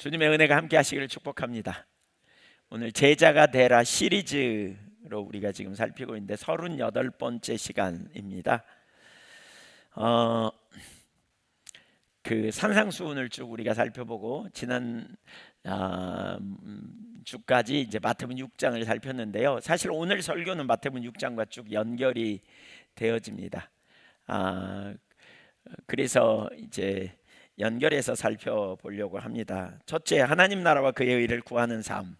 주님의 은혜가 함께 하시기를 축복합니다. 오늘 제자가 되라 시리즈로 우리가 지금 살피고 있는데 38번째 시간입니다. 그 산상수훈을 쭉 우리가 살펴보고 지난 주까지 이제 마태복음 6장을 살폈는데요. 사실 오늘 설교는 마태복음 6장과 쭉 연결이 되어집니다. 그래서 이제 연결해서 살펴보려고 합니다. 첫째, 하나님 나라와 그의 의를 구하는 삶.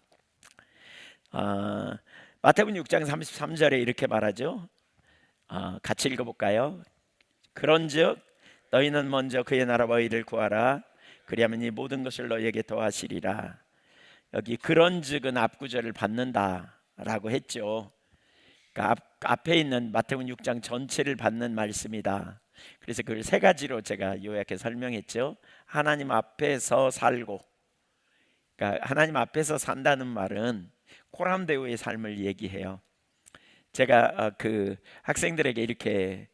마태복음 6장 33절에 이렇게 말하죠. 같이 읽어볼까요? 그런즉 너희는 먼저 그의 나라와 의를 구하라. 그리하면 이 모든 것을 너희에게 더하시리라. 여기 그런즉은 앞구절을 받는다라고 했죠. 그러니까 앞에 있는 마태복음 6장 전체를 받는 말씀이다. 그래서 그걸 세 가지로 제가 요약해 설명했죠. 하나님 앞에서 살고, 그러니까 하나님 앞에서 산다는 말은 코람데오의 삶을 얘기해요. 제가 그 학생들에게 이렇게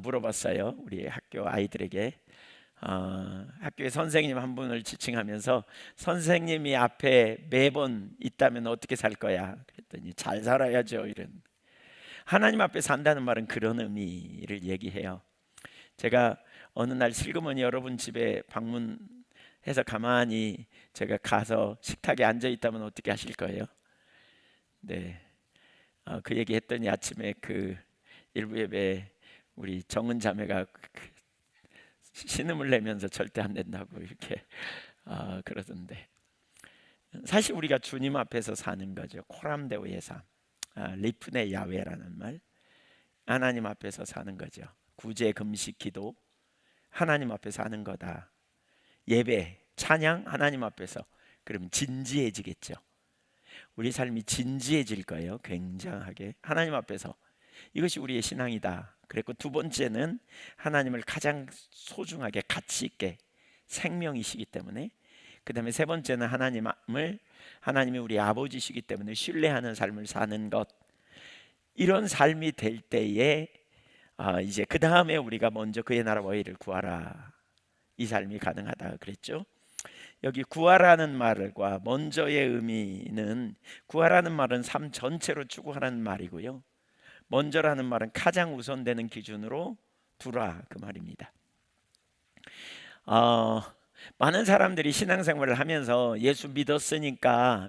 물어봤어요. 우리 학교 아이들에게. 학교에 선생님 한 분을 지칭하면서 선생님이 앞에 매번 있다면 어떻게 살 거야? 그랬더니 잘 살아야죠. 이런. 하나님 앞에 산다는 말은 그런 의미를 얘기해요. 제가 어느 날 슬그머니 여러분 집에 방문해서 가만히 제가 가서 식탁에 앉아 있다면 어떻게 하실 거예요? 네, 그 얘기 했더니 아침에 그 일부 예배 우리 정은 자매가 신음을 내면서 절대 안 된다고 이렇게 그러던데, 사실 우리가 주님 앞에서 사는 거죠. 코람데오의 삶, 리프네 야훼라는 말, 하나님 앞에서 사는 거죠. 구제, 금식, 기도, 하나님 앞에서 하는 거다. 예배, 찬양, 하나님 앞에서. 그러면 진지해지겠죠. 우리 삶이 진지해질 거예요. 굉장하게 하나님 앞에서. 이것이 우리의 신앙이다. 그리고 두 번째는 하나님을 가장 소중하게 가치 있게, 생명이시기 때문에. 그 다음에 세 번째는 하나님이 우리 아버지시기 때문에 신뢰하는 삶을 사는 것. 이런 삶이 될 때에 이제 그 다음에 우리가 먼저 그의 나라와 의를 구하라, 이 삶이 가능하다 그랬죠. 여기 구하라는 말과 먼저의 의미는, 구하라는 말은 삶 전체로 추구하라는 말이고요, 먼저라는 말은 가장 우선되는 기준으로 두라, 그 말입니다. 많은 사람들이 신앙생활을 하면서 예수 믿으니까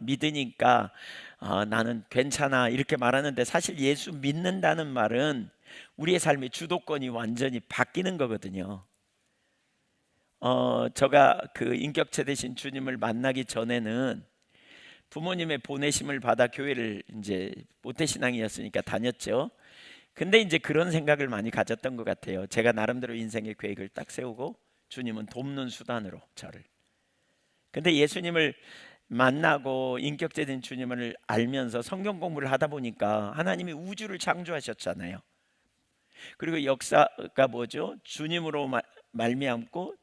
나는 괜찮아 이렇게 말하는데, 사실 예수 믿는다는 말은 우리의 삶의 주도권이 완전히 바뀌는 거거든요. 제가 그 인격체 되신 주님을 만나기 전에는 부모님의 보내심을 받아 교회를 이제 모태신앙이었으니까 다녔죠. 근데 이제 그런 생각을 많이 가졌던 것 같아요. 제가 나름대로 인생의 계획을 딱 세우고 주님은 돕는 수단으로 저를. 근데 예수님을 만나고 인격체 된 주님을 알면서 성경 공부를 하다 보니까 하나님이 우주를 창조하셨잖아요. 그리고 역사가 뭐죠? 주님으로 말미암고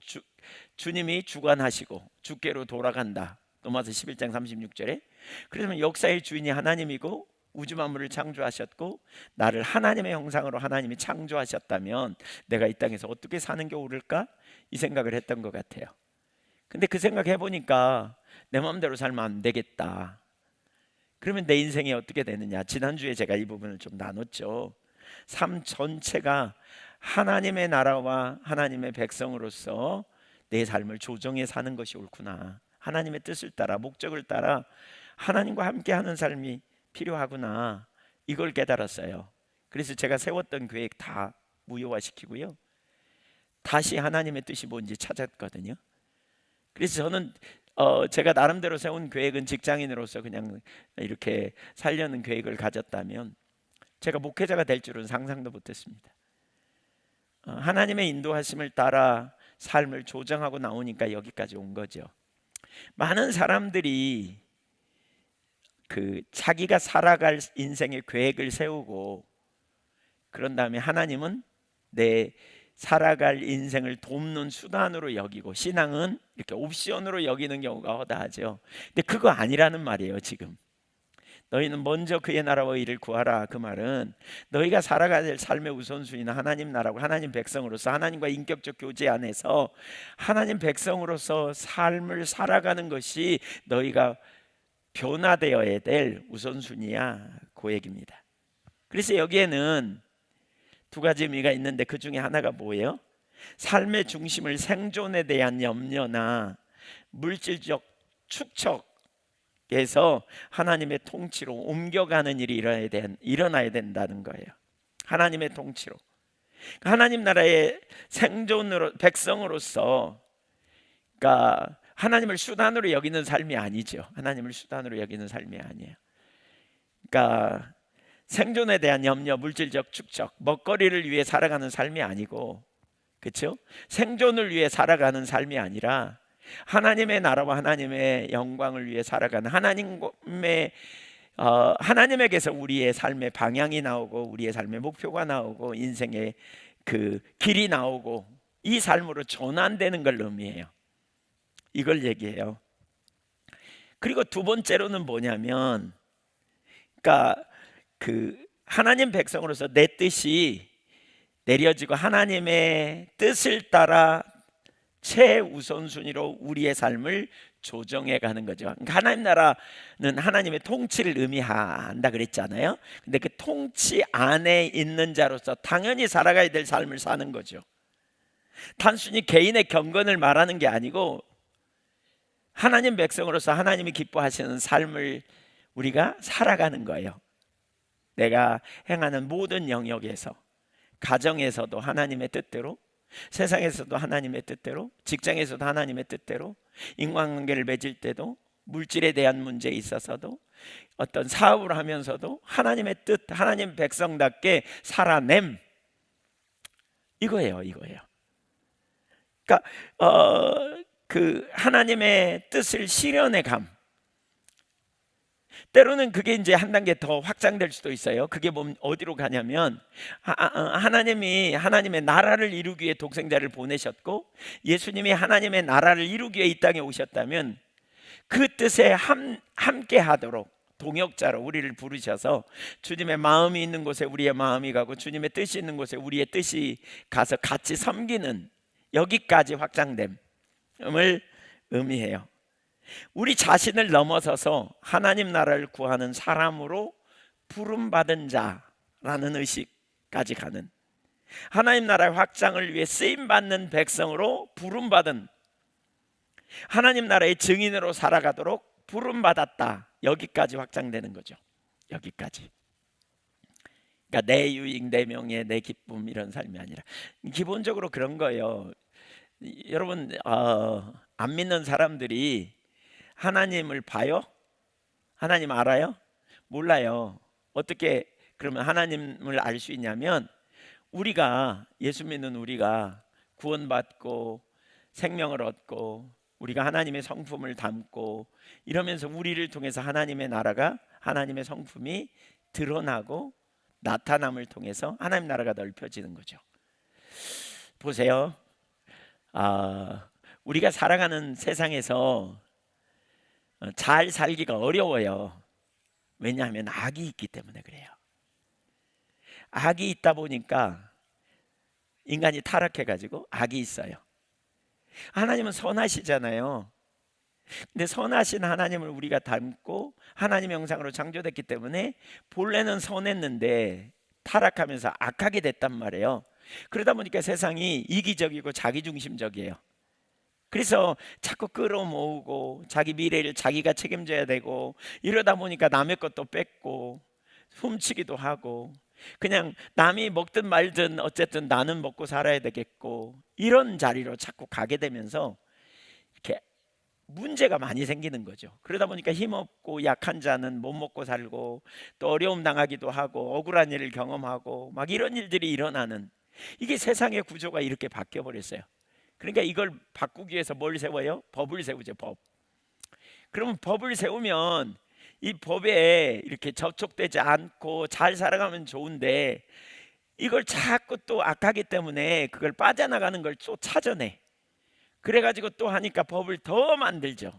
주님이 주관하시고 주께로 돌아간다. 로마서 11장 36절에. 그러면 역사의 주인이 하나님이고 우주 만물을 창조하셨고 나를 하나님의 형상으로 하나님이 창조하셨다면 내가 이 땅에서 어떻게 사는 게 옳을까? 이 생각을 했던 것 같아요. 근데 그 생각해 보니까 내 마음대로 살면 안 되겠다. 그러면 내 인생이 어떻게 되느냐? 지난주에 제가 이 부분을 좀 나눴죠. 삶 전체가 하나님의 나라와 하나님의 백성으로서 내 삶을 조정해 사는 것이 옳구나. 하나님의 뜻을 따라, 목적을 따라 하나님과 함께하는 삶이 필요하구나. 이걸 깨달았어요. 그래서 제가 세웠던 계획 다 무효화시키고요, 다시 하나님의 뜻이 뭔지 찾았거든요. 그래서 저는 제가 나름대로 세운 계획은 직장인으로서 그냥 이렇게 살려는 계획을 가졌다면 제가 목회자가 될 줄은 상상도 못했습니다. 하나님의 인도하심을 따라 삶을 조정하고 나오니까 여기까지 온 거죠. 많은 사람들이 자기가 살아갈 인생의 계획을 세우고 그런 다음에 하나님은 내 살아갈 인생을 돕는 수단으로 여기고, 신앙은 이렇게 옵션으로 여기는 경우가 허다하죠. 근데 그거 아니라는 말이에요. 지금 너희는 먼저 그의 나라와 의를 구하라. 그 말은 너희가 살아가야 될 삶의 우선순위는 하나님 나라고, 하나님 백성으로서 하나님과 인격적 교제 안에서 하나님 백성으로서 삶을 살아가는 것이 너희가 변화되어야 될 우선순위야, 그 얘기입니다. 그래서 여기에는 두 가지 의미가 있는데 그 중에 하나가 뭐예요? 삶의 중심을 생존에 대한 염려나 물질적 축적에서 하나님의 통치로 옮겨가는 일이 일어나야 된다는 거예요. 하나님의 통치로. 하나님 나라의 생존으로, 백성으로서, 그러니까 하나님을 수단으로 여기는 삶이 아니죠. 하나님을 수단으로 여기는 삶이 아니에요. 그러니까 생존에 대한 염려, 물질적 축적, 먹거리를 위해 살아가는 삶이 아니고, 그렇죠? 생존을 위해 살아가는 삶이 아니라 하나님의 나라와 하나님의 영광을 위해 살아가는 하나님에게서 우리의 삶의 방향이 나오고 우리의 삶의 목표가 나오고 인생의 그 길이 나오고 이 삶으로 전환되는 걸 의미해요. 이걸 얘기해요. 그리고 두 번째로는 뭐냐면, 그러니까 그 하나님 백성으로서 내 뜻이 내려지고 하나님의 뜻을 따라 최우선순위로 우리의 삶을 조정해 가는 거죠. 그러니까 하나님 나라는 하나님의 통치를 의미한다 그랬잖아요. 근데 그 통치 안에 있는 자로서 당연히 살아가야 될 삶을 사는 거죠. 단순히 개인의 경건을 말하는 게 아니고 하나님 백성으로서 하나님이 기뻐하시는 삶을 우리가 살아가는 거예요. 내가 행하는 모든 영역에서, 가정에서도 하나님의 뜻대로, 세상에서도 하나님의 뜻대로, 직장에서도 하나님의 뜻대로, 인간관계를 맺을 때도, 물질에 대한 문제에 있어서도, 어떤 사업을 하면서도 하나님의 뜻, 하나님 백성답게 살아냄, 이거예요. 그러니까 그 하나님의 뜻을 실현해 감. 때로는 그게 이제 한 단계 더 확장될 수도 있어요. 그게 어디로 가냐면 하나님이 하나님의 나라를 이루기 위해 독생자를 보내셨고 예수님이 하나님의 나라를 이루기 위해 이 땅에 오셨다면 그 뜻에 함께 하도록 동역자로 우리를 부르셔서 주님의 마음이 있는 곳에 우리의 마음이 가고 주님의 뜻이 있는 곳에 우리의 뜻이 가서 같이 섬기는, 여기까지 확장됨을 의미해요. 우리 자신을 넘어서서 하나님 나라를 구하는 사람으로 부름받은 자라는 의식까지 가는, 하나님 나라의 확장을 위해 쓰임받는 백성으로 부름받은, 하나님 나라의 증인으로 살아가도록 부름받았다, 여기까지 확장되는 거죠. 여기까지. 그러니까 내 유익, 내 명예, 내 기쁨 이런 삶이 아니라 기본적으로 그런 거예요. 여러분 안 믿는 사람들이 하나님을 봐요? 하나님 알아요? 몰라요. 어떻게 그러면 하나님을 알 수 있냐면 우리가, 예수 믿는 우리가 구원받고 생명을 얻고 우리가 하나님의 성품을 담고 이러면서 우리를 통해서 하나님의 나라가, 하나님의 성품이 드러나고 나타남을 통해서 하나님 나라가 넓혀지는 거죠. 보세요. 우리가 살아가는 세상에서 잘 살기가 어려워요. 왜냐하면 악이 있기 때문에 그래요. 악이 있다 보니까 인간이 타락해가지고 악이 있어요. 하나님은 선하시잖아요. 근데 선하신 하나님을 우리가 닮고 하나님의 형상으로 창조됐기 때문에 본래는 선했는데 타락하면서 악하게 됐단 말이에요. 그러다 보니까 세상이 이기적이고 자기중심적이에요. 그래서 자꾸 끌어모으고 자기 미래를 자기가 책임져야 되고 이러다 보니까 남의 것도 뺏고 훔치기도 하고 그냥 남이 먹든 말든 어쨌든 나는 먹고 살아야 되겠고 이런 자리로 자꾸 가게 되면서 이렇게 문제가 많이 생기는 거죠. 그러다 보니까 힘없고 약한 자는 못 먹고 살고 또 어려움 당하기도 하고 억울한 일을 경험하고 막 이런 일들이 일어나는, 이게 세상의 구조가 이렇게 바뀌어 버렸어요. 그러니까 이걸 바꾸기 위해서 뭘 세워요? 법을 세우죠. 법. 그러면 법을 세우면 이 법에 이렇게 접촉되지 않고 잘 살아가면 좋은데 이걸 자꾸 또 악하기 때문에 그걸 빠져나가는 걸 또 찾아내. 그래가지고 또 하니까 법을 더 만들죠.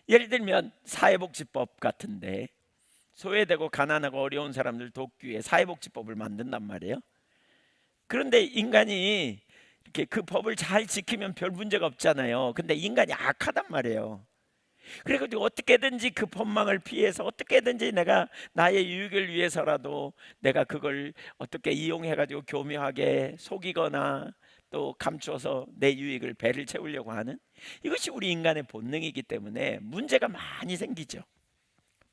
예를 들면 사회복지법 같은데 소외되고 가난하고 어려운 사람들 돕기 위해 사회복지법을 만든단 말이에요. 그런데 인간이 이렇게 그 법을 잘 지키면 별 문제가 없잖아요. 근데 인간이 악하단 말이에요. 그래가지고 어떻게든지 그 법망을 피해서 어떻게든지 내가 나의 유익을 위해서라도 내가 그걸 어떻게 이용해가지고 교묘하게 속이거나 또 감춰서 내 유익을 배를 채우려고 하는, 이것이 우리 인간의 본능이기 때문에 문제가 많이 생기죠.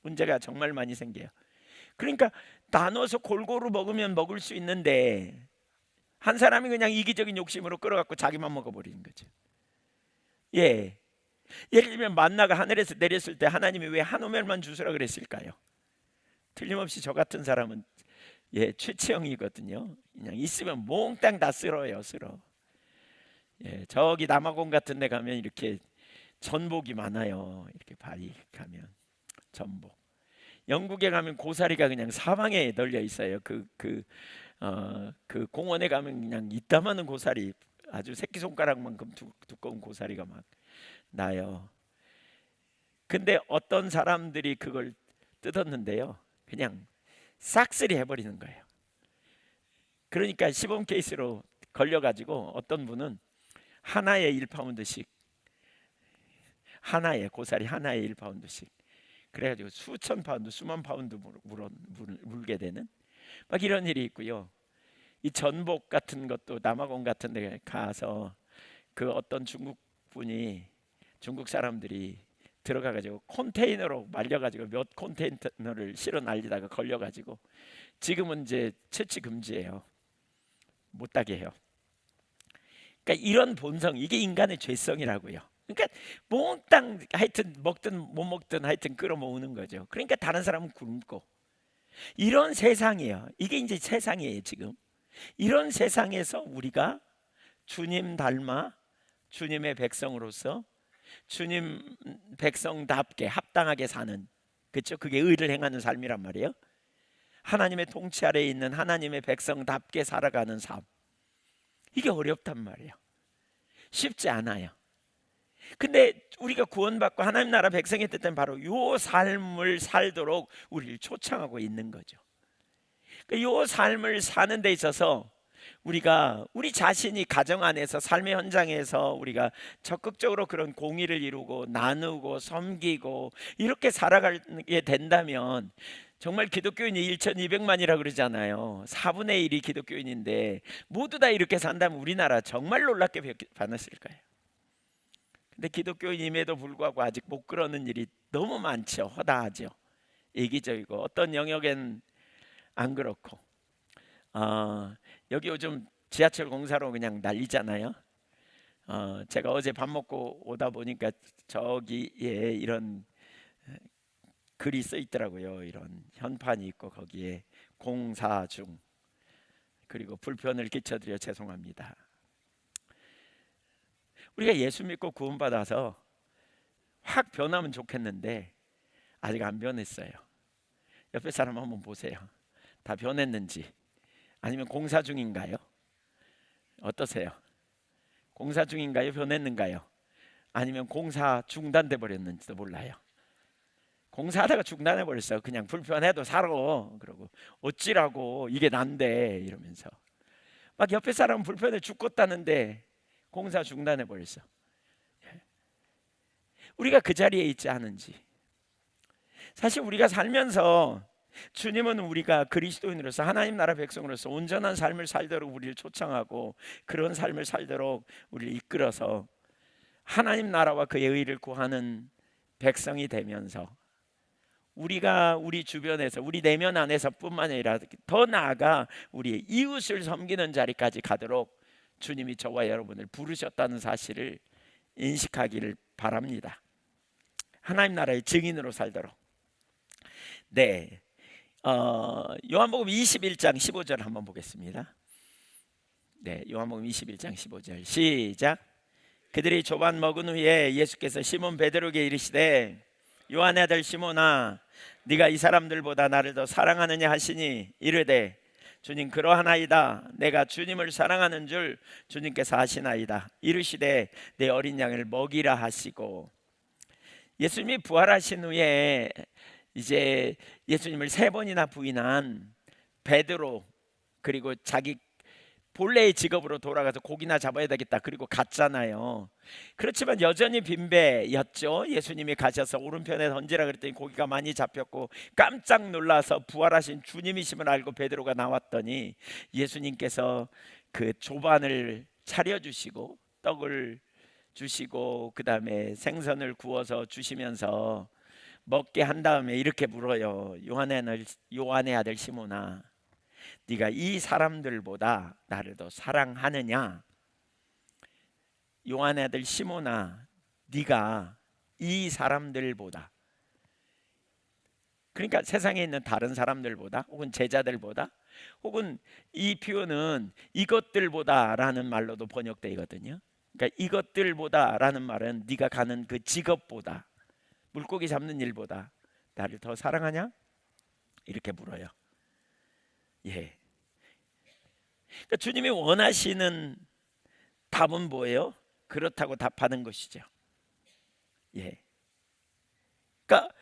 문제가 정말 많이 생겨요. 그러니까 나눠서 골고루 먹으면 먹을 수 있는데 한 사람이 그냥 이기적인 욕심으로 끌어갖고 자기만 먹어버리는 거죠. 예. 예를 들면 만나가 하늘에서 내렸을 때 하나님이 왜 한 오멜만 주시라 그랬을까요? 틀림없이 저 같은 사람은 최치형이거든요. 그냥 있으면 몽땅 다 쓸어요, 쓸어. 저기 남아공 같은 데 가면 이렇게 전복이 많아요. 이렇게 발이 가면 전복. 영국에 가면 고사리가 그냥 사방에 널려 있어요. 그 공원에 가면 그냥 이따마는 고사리, 아주 새끼손가락만큼 두꺼운 고사리가 막 나요. 근데 어떤 사람들이 그걸 뜯었는데요, 그냥 싹쓸이 해버리는 거예요. 그러니까 시범 케이스로 걸려가지고 어떤 분은 하나에 1파운드씩, 하나에 고사리 하나에 1파운드씩 그래가지고 수천 파운드 수만 파운드 물게 되는 막 이런 일이 있고요. 이 전복 같은 것도 남아공 같은 데 가서 그 어떤 중국 사람들이 들어가가지고 컨테이너로 말려가지고 몇 컨테이너를 실어 날리다가 걸려가지고 지금은 이제 채취 금지예요. 못 따게 해요. 그러니까 이런 본성, 이게 인간의 죄성이라고요. 그러니까 몽땅 하여튼 먹든 못 먹든 하여튼 끌어모으는 거죠. 그러니까 다른 사람은 굶고, 이런 세상이에요. 이게 이제 세상이에요 지금. 이런 세상에서 우리가 주님 닮아 주님의 백성으로서 주님 백성답게 합당하게 사는, 그렇죠? 그게 의를 행하는 삶이란 말이에요. 하나님의 통치 아래에 있는 하나님의 백성답게 살아가는 삶, 이게 어렵단 말이에요. 쉽지 않아요. 근데 우리가 구원받고 하나님 나라 백성이 됐던 바로 요 삶을 살도록 우리를 초청하고 있는 거죠. 요 삶을 사는 데 있어서 우리가 우리 자신이 가정 안에서 삶의 현장에서 우리가 적극적으로 그런 공의를 이루고 나누고 섬기고 이렇게 살아가게 된다면, 정말 기독교인이 1200만이라 그러잖아요. 4분의 1이 기독교인인데 모두 다 이렇게 산다면 우리나라 정말 놀랍게 변했을 거예요. 근데 기독교인임에도 불구하고 아직 못 그러는 일이 너무 많죠. 허다하죠. 이기적이고 어떤 영역엔 안 그렇고. 여기 요즘 지하철 공사로 그냥 난리잖아요. 제가 어제 밥 먹고 오다 보니까 저기에 이런 글이 써 있더라고요. 이런 현판이 있고 거기에 공사 중, 그리고 불편을 끼쳐드려 죄송합니다. 우리가 예수 믿고 구원받아서 확 변하면 좋겠는데 아직 안 변했어요. 옆에 사람 한번 보세요. 다 변했는지, 아니면 공사 중인가요? 어떠세요? 공사 중인가요? 변했는가요? 아니면 공사 중단돼 버렸는지도 몰라요. 공사하다가 중단해 버렸어요. 그냥 불편해도 살아, 그러고 어찌라고 이게 난데 이러면서 막 옆에 사람은 불편해 죽겠다는데 공사 중단해 버렸어. 우리가 그 자리에 있지 않은지. 사실 우리가 살면서 주님은 우리가 그리스도인으로서 하나님 나라 백성으로서 온전한 삶을 살도록 우리를 초청하고 그런 삶을 살도록 우리를 이끌어서 하나님 나라와 그의 의를 구하는 백성이 되면서 우리가 우리 주변에서 우리 내면 안에서 뿐만 아니라 더 나아가 우리의 이웃을 섬기는 자리까지 가도록 주님이 저와 여러분을 부르셨다는 사실을 인식하기를 바랍니다. 하나님 나라의 증인으로 살도록. 네, 요한복음 21장 15절 한번 보겠습니다. 네, 요한복음 21장 15절 시작. 그들이 조반 먹은 후에 예수께서 시몬 베드로에게 이르시되 요한의 아들 시몬아, 네가 이 사람들보다 나를 더 사랑하느냐 하시니 이르되 주님 그러하나이다. 내가 주님을 사랑하는 줄 주님께서 아시나이다. 이르시되 내 어린 양을 먹이라 하시고. 예수님이 부활하신 후에 이제 예수님을 3번이나 부인한 베드로, 그리고 자기 본래의 직업으로 돌아가서 고기나 잡아야 되겠다 그리고 갔잖아요. 그렇지만 여전히 빈배였죠. 예수님이 가셔서 오른편에 던지라 그랬더니 고기가 많이 잡혔고, 깜짝 놀라서 부활하신 주님이심을 알고 베드로가 나왔더니 예수님께서 그 조반을 차려주시고 떡을 주시고 그 다음에 생선을 구워서 주시면서 먹게 한 다음에 이렇게 물어요. 요한의 아들 시몬아, 네가 이 사람들보다 나를 더 사랑하느냐? 요한의 아들 시몬아, 네가 이 사람들보다, 그러니까 세상에 있는 다른 사람들보다 혹은 제자들보다, 혹은 이 표현은 이것들보다라는 말로도 번역되거든요. 그러니까 이것들보다라는 말은 네가 가는 그 직업보다, 물고기 잡는 일보다 나를 더 사랑하냐? 이렇게 물어요. 예. 그러니까 주님이 원하시는 답은 뭐예요? 그렇다고 답하는 것이죠. 예. 그러니까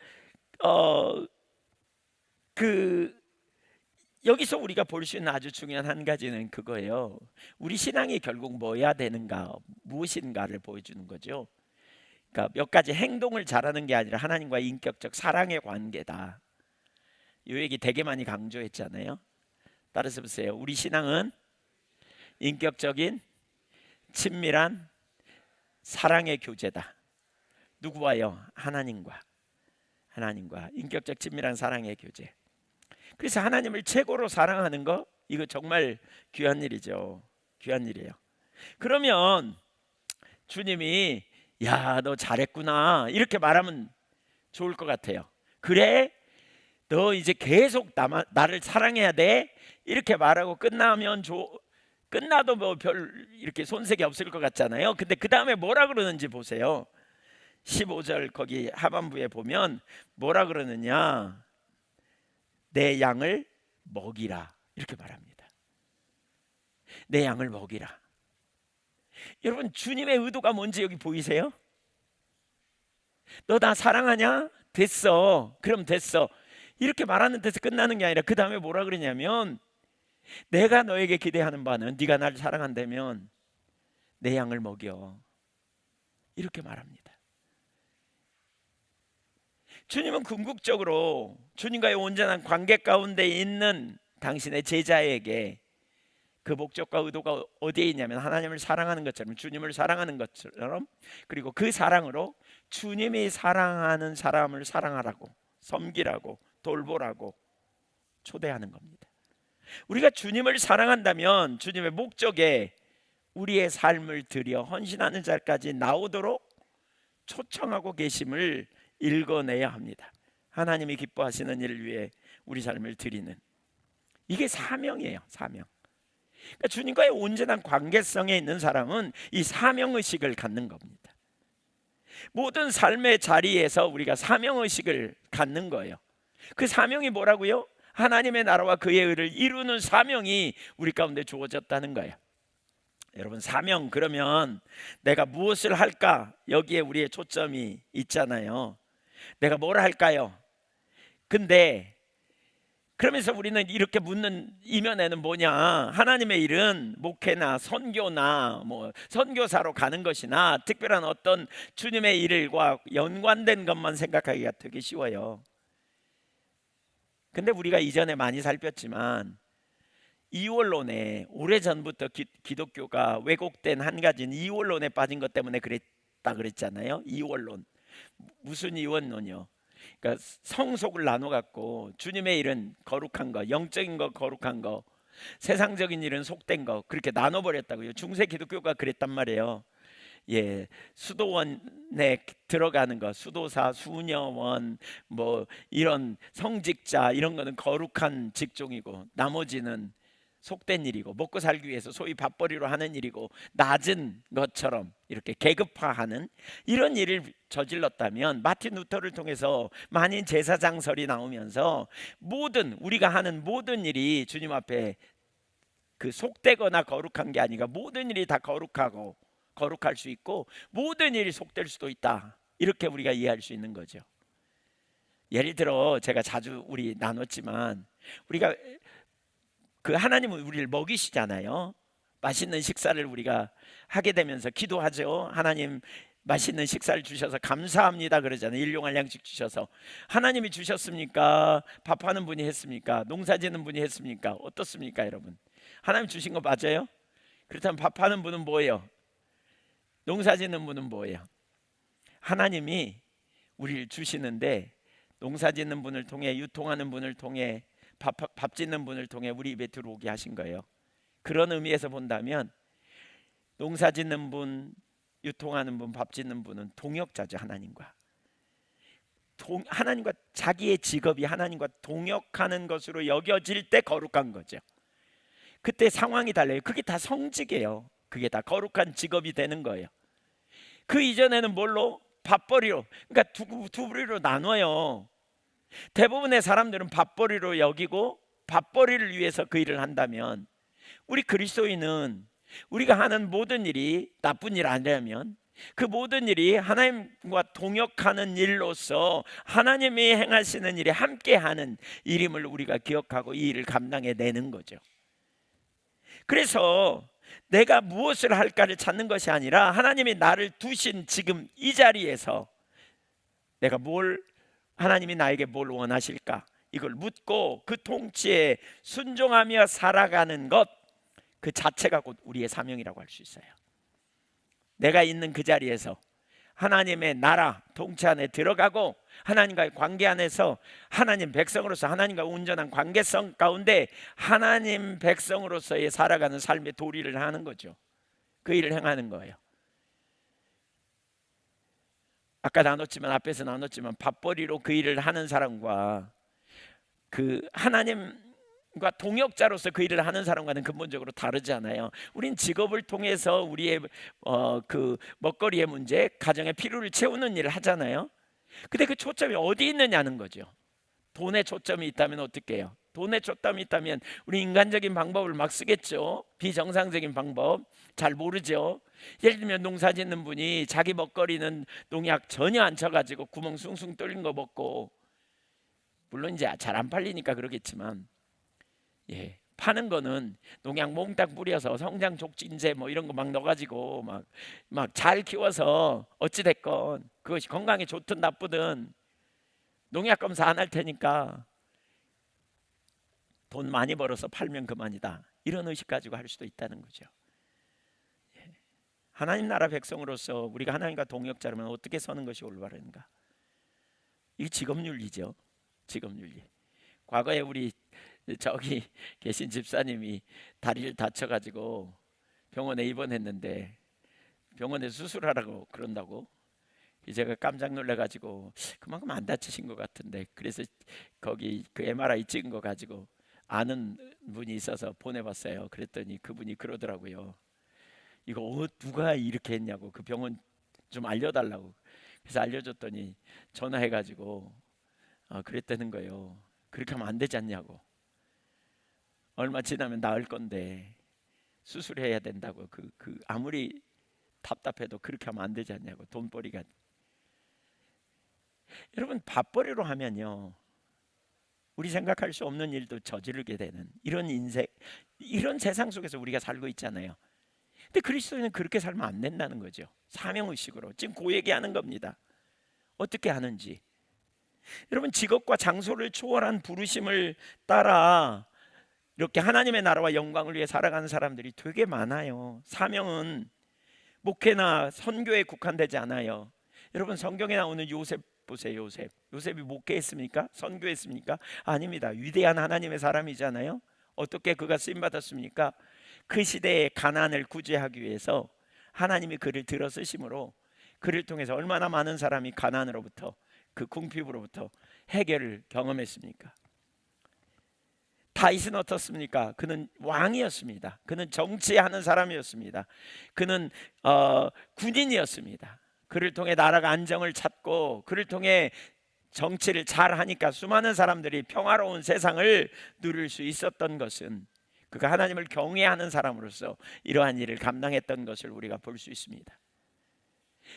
여기서 우리가 볼 수 있는 아주 중요한 한 가지는 그거예요. 우리 신앙이 결국 뭐야 되는가, 무엇인가를 보여주는 거죠. 그러니까 몇 가지 행동을 잘하는 게 아니라 하나님과의 인격적 사랑의 관계다. 이 얘기 되게 많이 강조했잖아요. 따라서 보세요. 우리 신앙은 인격적인 친밀한 사랑의 교제다. 누구와요? 하나님과 인격적 친밀한 사랑의 교제. 그래서 하나님을 최고로 사랑하는 거, 이거 정말 귀한 일이죠. 귀한 일이에요. 그러면 주님이 야, 너 잘했구나 이렇게 말하면 좋을 것 같아요. 그래? 너 이제 계속 나를 사랑해야 돼? 이렇게 말하고 끝나도 뭐 별 이렇게 손색이 없을 것 같잖아요. 근데 그 다음에 뭐라 그러는지 보세요. 15절 거기 하반부에 보면 뭐라 그러느냐, 내 양을 먹이라 이렇게 말합니다. 내 양을 먹이라. 여러분, 주님의 의도가 뭔지 여기 보이세요? 너 나 사랑하냐? 됐어. 그럼 됐어. 이렇게 말하는 데서 끝나는 게 아니라 그 다음에 뭐라 그러냐면, 내가 너에게 기대하는 바는 네가 나를 사랑한다면 내 양을 먹여, 이렇게 말합니다. 주님은 궁극적으로 주님과의 온전한 관계 가운데 있는 당신의 제자에게 그 목적과 의도가 어디에 있냐면, 하나님을 사랑하는 것처럼, 주님을 사랑하는 것처럼, 그리고 그 사랑으로 주님이 사랑하는 사람을 사랑하라고, 섬기라고, 돌보라고 초대하는 겁니다. 우리가 주님을 사랑한다면 주님의 목적에 우리의 삶을 들여 헌신하는 자리까지 나오도록 초청하고 계심을 읽어내야 합니다. 하나님이 기뻐하시는 일을 위해 우리 삶을 드리는, 이게 사명이에요. 사명. 그러니까 주님과의 온전한 관계성에 있는 사람은 이 사명의식을 갖는 겁니다. 모든 삶의 자리에서 우리가 사명의식을 갖는 거예요. 그 사명이 뭐라고요? 하나님의 나라와 그의 의를 이루는 사명이 우리 가운데 주어졌다는 거예요. 여러분, 사명 그러면 내가 무엇을 할까? 여기에 우리의 초점이 있잖아요. 내가 뭘 할까요? 근데 그러면서 우리는 이렇게 묻는 이면에는 뭐냐, 하나님의 일은 목회나 선교나 뭐 선교사로 가는 것이나 특별한 어떤 주님의 일과 연관된 것만 생각하기가 되게 쉬워요. 근데 우리가 이전에 많이 살폈지만 이원론에, 오래전부터 기독교가 왜곡된 한 가지는 이원론에 빠진 것 때문에 그랬다 그랬잖아요. 이원론. 무슨 이원론이요? 그러니까 성속을 나눠 갖고 주님의 일은 거룩한 거, 영적인 거 거룩한 거, 세상적인 일은 속된 거, 그렇게 나눠 버렸다고요. 중세 기독교가 그랬단 말이에요. 예, 수도원에 들어가는 거, 수도사, 수녀원, 뭐 이런 성직자, 이런 거는 거룩한 직종이고, 나머지는 속된 일이고, 먹고 살기 위해서 소위 밥벌이로 하는 일이고, 낮은 것처럼 이렇게 계급화하는 이런 일을 저질렀다면, 마틴 루터를 통해서 만인 제사장설이 나오면서 모든 우리가 하는 모든 일이 주님 앞에 그 속되거나 거룩한 게 아니라 모든 일이 다 거룩하고 거룩할 수 있고 모든 일이 속될 수도 있다. 이렇게 우리가 이해할 수 있는 거죠. 예를 들어 제가 자주 우리 나눴지만 우리가 그 하나님은 우리를 먹이시잖아요. 맛있는 식사를 우리가 하게 되면서 기도하죠. 하나님 맛있는 식사를 주셔서 감사합니다 그러잖아요. 일용할 양식 주셔서. 하나님이 주셨습니까? 밥하는 분이 했습니까? 농사짓는 분이 했습니까? 어떻습니까 여러분? 하나님 주신 거 맞아요? 그렇다면 밥하는 분은 뭐예요? 농사짓는 분은 뭐예요? 하나님이 우리를 주시는데 농사짓는 분을 통해, 유통하는 분을 통해, 밥 짓는 분을 통해 우리 입에 들어오게 하신 거예요. 그런 의미에서 본다면 농사짓는 분, 유통하는 분, 밥 짓는 분은 동역자죠. 하나님과 하나님과 자기의 직업이 하나님과 동역하는 것으로 여겨질 때 거룩한 거죠. 그때 상황이 달라요. 그게 다 성직이에요. 그게 다 거룩한 직업이 되는 거예요. 그 이전에는 뭘로? 밥벌이로. 그러니까 두 부류로 나눠요. 대부분의 사람들은 밥벌이로 여기고 밥벌이를 위해서 그 일을 한다면, 우리 그리스도인은 우리가 하는 모든 일이 나쁜 일 아니라면 그 모든 일이 하나님과 동역하는 일로서 하나님이 행하시는 일에 함께하는 일임을 우리가 기억하고 이 일을 감당해내는 거죠. 그래서 내가 무엇을 할까를 찾는 것이 아니라 하나님이 나를 두신 지금 이 자리에서 내가 하나님이 나에게 뭘 원하실까, 이걸 묻고 그 통치에 순종하며 살아가는 것, 그 자체가 곧 우리의 사명이라고 할 수 있어요. 내가 있는 그 자리에서 하나님의 나라 통치 안에 들어가고 하나님과의 관계 안에서 하나님 백성으로서 하나님과 온전한 관계성 가운데 하나님 백성으로서의 살아가는 삶의 도리를 하는 거죠. 그 일을 행하는 거예요. 아까 앞에서 나눴지만 밥벌이로 그 일을 하는 사람과 그 하나님과 동역자로서 그 일을 하는 사람과는 근본적으로 다르지 않아요. 우린 직업을 통해서 우리의 그 먹거리의 문제, 가정의 필요를 채우는 일을 하잖아요. 근데 그 초점이 어디 있느냐는 거죠. 돈에 초점이 있다면 어떻게 해요? 돈에 초점이 있다면 우리 인간적인 방법을 막 쓰겠죠. 비정상적인 방법 잘 모르죠. 예를 들면 농사 짓는 분이 자기 먹거리는 농약 전혀 안 쳐가지고 구멍 숭숭 뚫린 거 먹고, 물론 이제 잘 안 팔리니까 그러겠지만, 파는 거는 농약 몽땅 뿌려서 성장 촉진제 뭐 이런 거 막 넣어가지고 막 잘 키워서 어찌 됐건 그것이 건강에 좋든 나쁘든 농약 검사 안 할 테니까 돈 많이 벌어서 팔면 그만이다, 이런 의식 가지고 할 수도 있다는 거죠. 하나님 나라 백성으로서 우리가 하나님과 동역자라면 어떻게 서는 것이 올바른가? 이게 직업윤리죠. 직업윤리. 과거에 우리 저기 계신 집사님이 다리를 다쳐가지고 병원에 입원했는데 병원에 수술하라고 그런다고, 제가 깜짝 놀래가지고 그만큼 안 다치신 것 같은데, 그래서 거기 그 MRI 찍은 거 가지고 아는 분이 있어서 보내봤어요. 그랬더니 그분이 그러더라고요. 이거 누가 이렇게 했냐고, 그 병원 좀 알려달라고. 그래서 알려줬더니 전화해가지고 그랬다는 거예요. 그렇게 하면 안 되지 않냐고. 얼마 지나면 나을 건데 수술해야 된다고. 그 아무리 답답해도 그렇게 하면 안 되지 않냐고. 돈벌이가. 여러분, 밥벌이로 하면요, 우리 생각할 수 없는 일도 저지르게 되는 이런 인생, 이런 세상 속에서 우리가 살고 있잖아요. 근데 그리스도인은 그렇게 살면 안 된다는 거죠. 사명의식으로 지금 그 얘기하는 겁니다. 어떻게 하는지. 여러분, 직업과 장소를 초월한 부르심을 따라 이렇게 하나님의 나라와 영광을 위해 살아가는 사람들이 되게 많아요. 사명은 목회나 선교에 국한되지 않아요. 여러분, 성경에 나오는 요셉 보세요. 요셉이 목회했습니까? 선교했습니까? 아닙니다. 위대한 하나님의 사람이잖아요. 어떻게 그가 쓰임 받았습니까? 그 시대의 가난을 구제하기 위해서 하나님이 그를 들어 쓰심으로 그를 통해서 얼마나 많은 사람이 가난으로부터, 그 궁핍으로부터 해결을 경험했습니까? 다윗은 어떻습니까? 그는 왕이었습니다. 그는 정치하는 사람이었습니다. 그는 군인이었습니다. 그를 통해 나라가 안정을 찾고 그를 통해 정치를 잘 하니까 수많은 사람들이 평화로운 세상을 누릴 수 있었던 것은 그가 하나님을 경외하는 사람으로서 이러한 일을 감당했던 것을 우리가 볼 수 있습니다.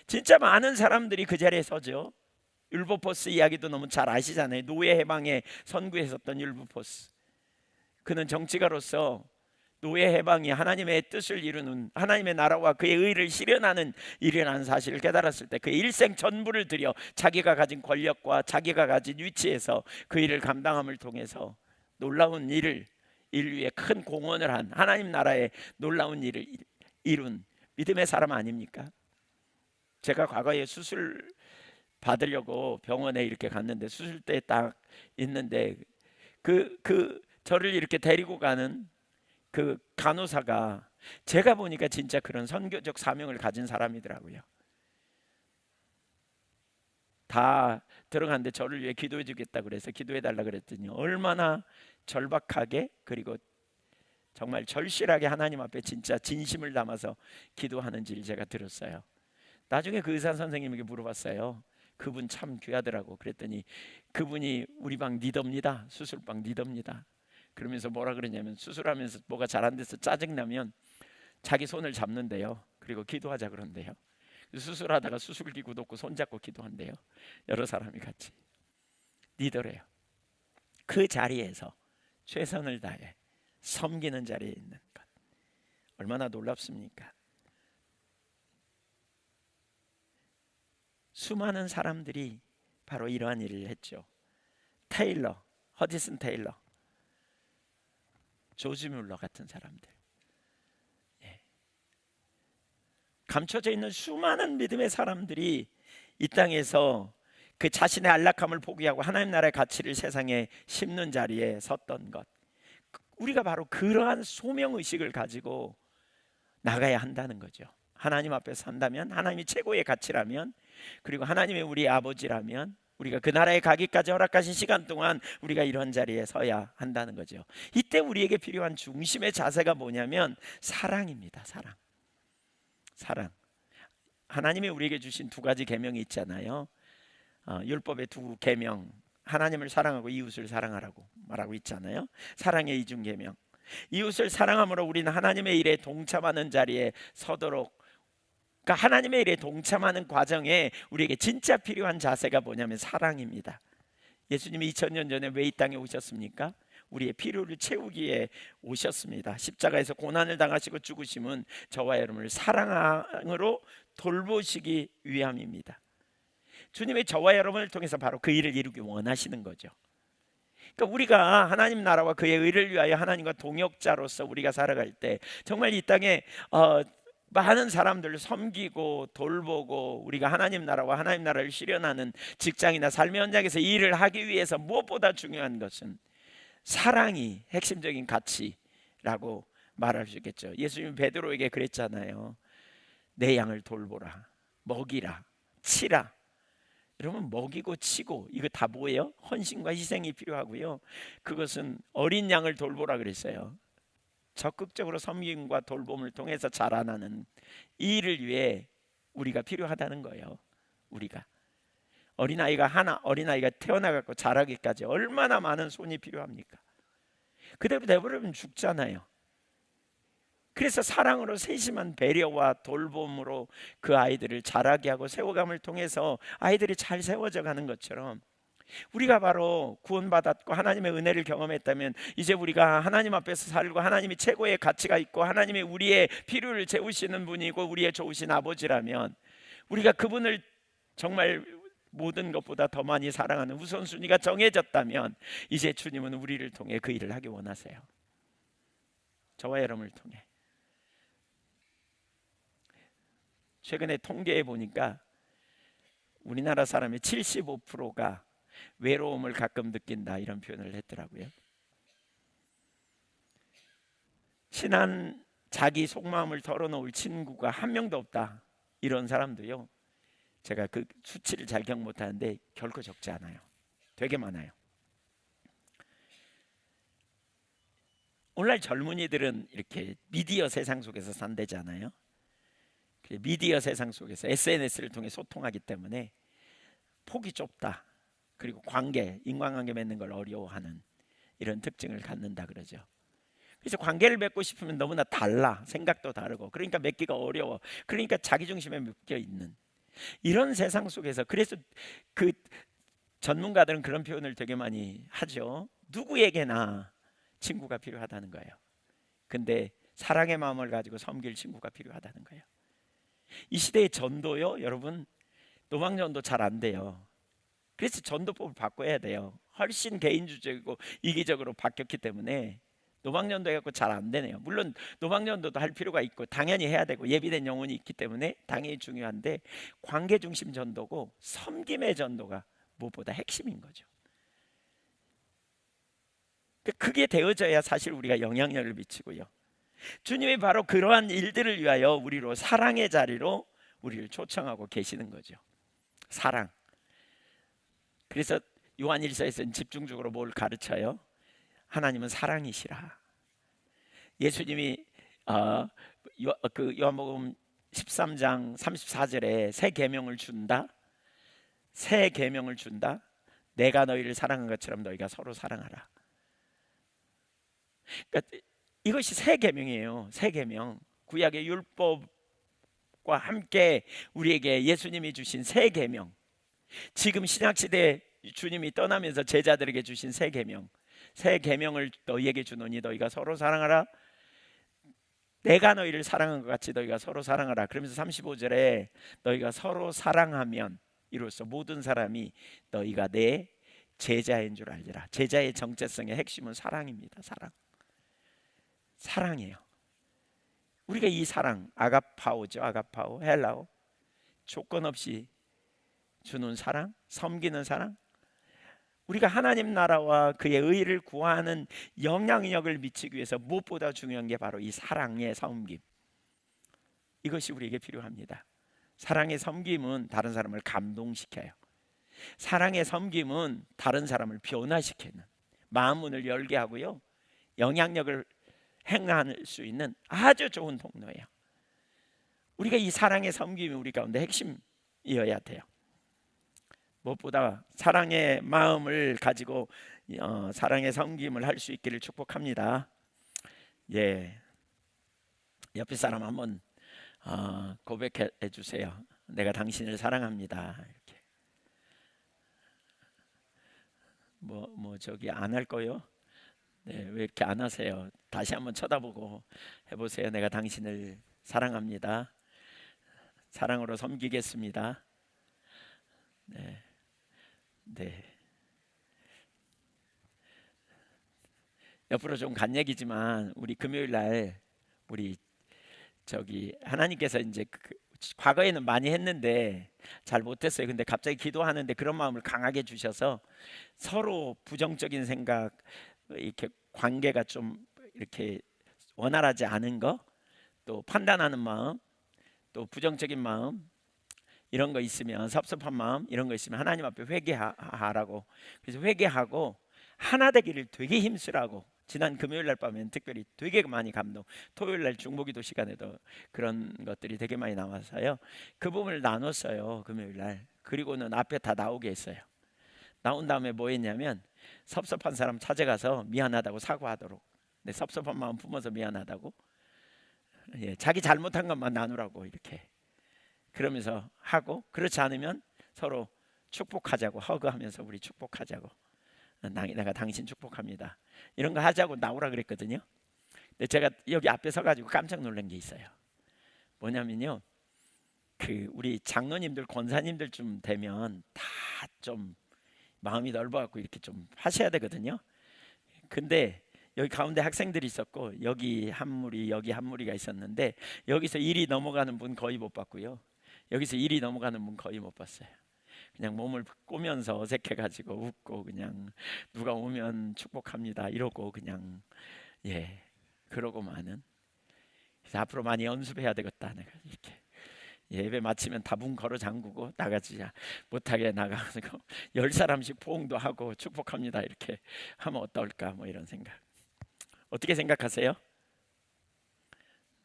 진짜 많은 사람들이 그 자리에 서죠. 율보포스 이야기도 너무 잘 아시잖아요. 노예 해방에 선구했었던 율보포스. 그는 정치가로서 노예 해방이 하나님의 뜻을 이루는, 하나님의 나라와 그의 의를 실현하는 일이라는 사실을 깨달았을 때 그의 일생 전부를 들여 자기가 가진 권력과 자기가 가진 위치에서 그 일을 감당함을 통해서 놀라운 일을, 인류에 큰 공헌을 한, 하나님 나라의 놀라운 일을 이룬 믿음의 사람 아닙니까? 제가 과거에 수술 받으려고 병원에 이렇게 갔는데 수술대에 딱 있는데 저를 이렇게 데리고 가는 그 간호사가 제가 보니까 진짜 그런 선교적 사명을 가진 사람이더라고요. 다 들어갔는데 저를 위해 기도해 주겠다 그래서 기도해 달라 그랬더니 얼마나 절박하게, 그리고 정말 절실하게 하나님 앞에 진짜 진심을 담아서 기도하는지를 제가 들었어요. 나중에 그 의사 선생님에게 물어봤어요. 그분 참 귀하더라고. 그랬더니 그분이 우리 방 리더입니다. 수술방 리더입니다. 그러면서 뭐라 그러냐면 수술하면서 뭐가 잘 안 돼서 짜증나면 자기 손을 잡는데요. 그리고 기도하자 그런대요. 수술하다가 수술기구 놓고 손잡고 기도한대요. 여러 사람이 같이. 리더래요. 그 자리에서 최선을 다해 섬기는 자리에 있는 것, 얼마나 놀랍습니까? 수많은 사람들이 바로 이러한 일을 했죠. 테일러, 허디슨 테일러, 조지 뮬러 같은 사람들, 감춰져 있는 수많은 믿음의 사람들이 이 땅에서 그 자신의 안락함을 포기하고 하나님 나라의 가치를 세상에 심는 자리에 섰던 것, 우리가 바로 그러한 소명의식을 가지고 나가야 한다는 거죠. 하나님 앞에 산다면, 하나님이 최고의 가치라면, 그리고 하나님이 우리 아버지라면 우리가 그 나라에 가기까지 허락하신 시간 동안 우리가 이런 자리에 서야 한다는 거죠. 이때 우리에게 필요한 중심의 자세가 뭐냐면 사랑입니다. 사랑. 하나님이 우리에게 주신 두 가지 계명이 있잖아요. 율법의 두 계명, 하나님을 사랑하고 이웃을 사랑하라고 말하고 있잖아요. 사랑의 이중 계명. 이웃을 사랑함으로 우리는 하나님의 일에 동참하는 자리에 서도록, 그러니까 하나님의 일에 동참하는 과정에 우리에게 진짜 필요한 자세가 뭐냐면 사랑입니다. 예수님이 2000년 전에 왜 이 땅에 오셨습니까? 우리의 필요를 채우기 위해 오셨습니다. 십자가에서 고난을 당하시고 죽으심은 저와 여러분을 사랑으로 돌보시기 위함입니다. 주님의 저와 여러분을 통해서 바로 그 일을 이루기 원하시는 거죠. 그러니까 우리가 하나님 나라와 그의 의를 위하여 하나님과 동역자로서 우리가 살아갈 때 정말 이 땅에 많은 사람들을 섬기고 돌보고 우리가 하나님 나라와 하나님 나라를 실현하는 직장이나 삶의 현장에서 이 일을 하기 위해서 무엇보다 중요한 것은 사랑이 핵심적인 가치라고 말할 수 있겠죠. 예수님이 베드로에게 그랬잖아요. 내 양을 돌보라, 먹이라, 치라. 여러분, 먹이고 치고 이거 다 뭐예요? 헌신과 희생이 필요하고요. 그것은 어린 양을 돌보라 그랬어요. 적극적으로 섬김과 돌봄을 통해서 자라나는 이 일을 위해 우리가 필요하다는 거예요. 우리가 어린아이가 태어나갖고 자라기까지 얼마나 많은 손이 필요합니까? 그대로 내버리면 죽잖아요. 그래서 사랑으로 세심한 배려와 돌봄으로 그 아이들을 자라게 하고 세워감을 통해서 아이들이 잘 세워져 가는 것처럼 우리가 바로 구원받았고 하나님의 은혜를 경험했다면 이제 우리가 하나님 앞에서 살고 하나님이 최고의 가치가 있고 하나님이 우리의 필요를 채우시는 분이고 우리의 좋으신 아버지라면 우리가 그분을 정말 모든 것보다 더 많이 사랑하는 우선순위가 정해졌다면 이제 주님은 우리를 통해 그 일을 하기 원하세요. 저와 여러분을 통해. 최근에 통계해 보니까 우리나라 사람의 75%가 외로움을 가끔 느낀다 이런 표현을 했더라고요. 친한 자기 속마음을 털어놓을 친구가 한 명도 없다 이런 사람도요. 제가 그 수치를 잘 기억 못하는데 결코 적지 않아요. 되게 많아요. 오늘날 젊은이들은 이렇게 미디어 세상 속에서 산대잖아요. 미디어 세상 속에서 SNS를 통해 소통하기 때문에 폭이 좁다. 그리고 인간관계 맺는 걸 어려워하는 이런 특징을 갖는다 그러죠. 그래서 관계를 맺고 싶으면 너무나 달라. 생각도 다르고 그러니까 맺기가 어려워. 그러니까 자기 중심에 묶여 있는 이런 세상 속에서, 그래서 그 전문가들은 그런 표현을 되게 많이 하죠. 누구에게나 친구가 필요하다는 거예요. 근데 사랑의 마음을 가지고 섬길 친구가 필요하다는 거예요. 이 시대의 전도요, 여러분, 노망전도 잘 안 돼요. 그래서 전도법을 바꿔야 돼요. 훨씬 개인주의적이고 이기적으로 바뀌었기 때문에 노방전도 해갖고 잘 안 되네요. 물론 노방전도도 할 필요가 있고 당연히 해야 되고 예비된 영혼이 있기 때문에 당연히 중요한데, 관계 중심 전도고 섬김의 전도가 무엇보다 핵심인 거죠. 그게 되어져야 사실 우리가 영향력을 미치고요. 주님이 바로 그러한 일들을 위하여 우리로 사랑의 자리로 우리를 초청하고 계시는 거죠. 사랑. 그래서 요한 1서에서는 집중적으로 뭘 가르쳐요? 하나님은 사랑이시라. 예수님이 요한복음 13장 34절에 새 계명을 준다. 새 계명을 준다. 내가 너희를 사랑한 것처럼 너희가 서로 사랑하라. 그러니까 이것이 새 계명이에요. 새 계명. 구약의 율법과 함께 우리에게 예수님이 주신 새 계명. 지금 신약 시대 주님이 떠나면서 제자들에게 주신 새 계명. 새 계명을 너희에게 주노니 너희가 서로 사랑하라. 내가 너희를 사랑한 것 같이 너희가 서로 사랑하라. 그러면서 35절에 너희가 서로 사랑하면 이로써 모든 사람이 너희가 내 제자인 줄 알리라. 제자의 정체성의 핵심은 사랑입니다. 사랑. 사랑이에요. 우리가 이 사랑, 아가파오죠. 아가파오, 헬라어. 조건 없이 주는 사랑, 섬기는 사랑. 우리가 하나님 나라와 그의 의를 구하는 영향력을 미치기 위해서 무엇보다 중요한 게 바로 이 사랑의 섬김. 이것이 우리에게 필요합니다. 사랑의 섬김은 다른 사람을 감동시켜요. 사랑의 섬김은 다른 사람을 변화시키는, 마음 문을 열게 하고요, 영향력을 행할 수 있는 아주 좋은 통로예요. 우리가 이 사랑의 섬김이 우리 가운데 핵심이어야 돼요. 무엇보다 사랑의 마음을 가지고 사랑의 섬김을 할 수 있기를 축복합니다. 예, 옆에 사람 한번 고백해 주세요. 내가 당신을 사랑합니다. 이렇게. 뭐 저기 안 할 거요? 네, 왜 이렇게 안 하세요? 다시 한번 쳐다보고 해보세요. 내가 당신을 사랑합니다. 사랑으로 섬기겠습니다. 네, 네. 옆으로 좀 간 얘기지만 우리 금요일 날 우리 저기 하나님께서 이제 과거에는 많이 했는데 잘 못했어요. 근데 갑자기 기도하는데 그런 마음을 강하게 주셔서 서로 부정적인 생각, 이렇게 관계가 좀 이렇게 원활하지 않은 거, 또 판단하는 마음, 또 부정적인 마음, 이런 거 있으면, 섭섭한 마음 이런 거 있으면 하나님 앞에 회개하라고. 그래서 회개하고 하나 되기를 되게 힘쓰라고. 지난 금요일 날 밤엔 특별히 되게 많이 감동. 토요일 날 중보기도 시간에도 그런 것들이 되게 많이 나와서요, 그 부분을 나눴어요. 금요일 날. 그리고는 앞에 다 나오게 했어요. 나온 다음에 뭐 했냐면 섭섭한 사람 찾아가서 미안하다고 사과하도록. 네, 섭섭한 마음 품어서 미안하다고, 예, 자기 잘못한 것만 나누라고 이렇게. 그러면서 하고, 그렇지 않으면 서로 축복하자고, 허그하면서 우리 축복하자고. 내가 당신 축복합니다. 이런 거 하자고 나오라 그랬거든요. 근데 제가 여기 앞에 서가지고 깜짝 놀란 게 있어요. 뭐냐면요, 그 우리 장로님들, 권사님들 좀 되면 다 좀 마음이 넓어갖고 이렇게 좀 하셔야 되거든요. 근데 여기 가운데 학생들이 있었고 여기 한 무리 여기 한 무리가 있었는데, 여기서 일이 넘어가는 분 거의 못 봤고요, 여기서 일이 넘어가는 분 거의 못 봤어요. 그냥 몸을 꼬면서 어색해가지고 웃고, 그냥 누가 오면 축복합니다 이러고 그냥, 예, 그러고 마는. 그래서 앞으로 많이 연습해야 되겠다. 내가 이렇게 예배 마치면 다 문 걸어 잠그고 나가지 못하게 나가고 10사람씩 포옹도 하고 축복합니다 이렇게 하면 어떨까, 뭐 이런 생각. 어떻게 생각하세요?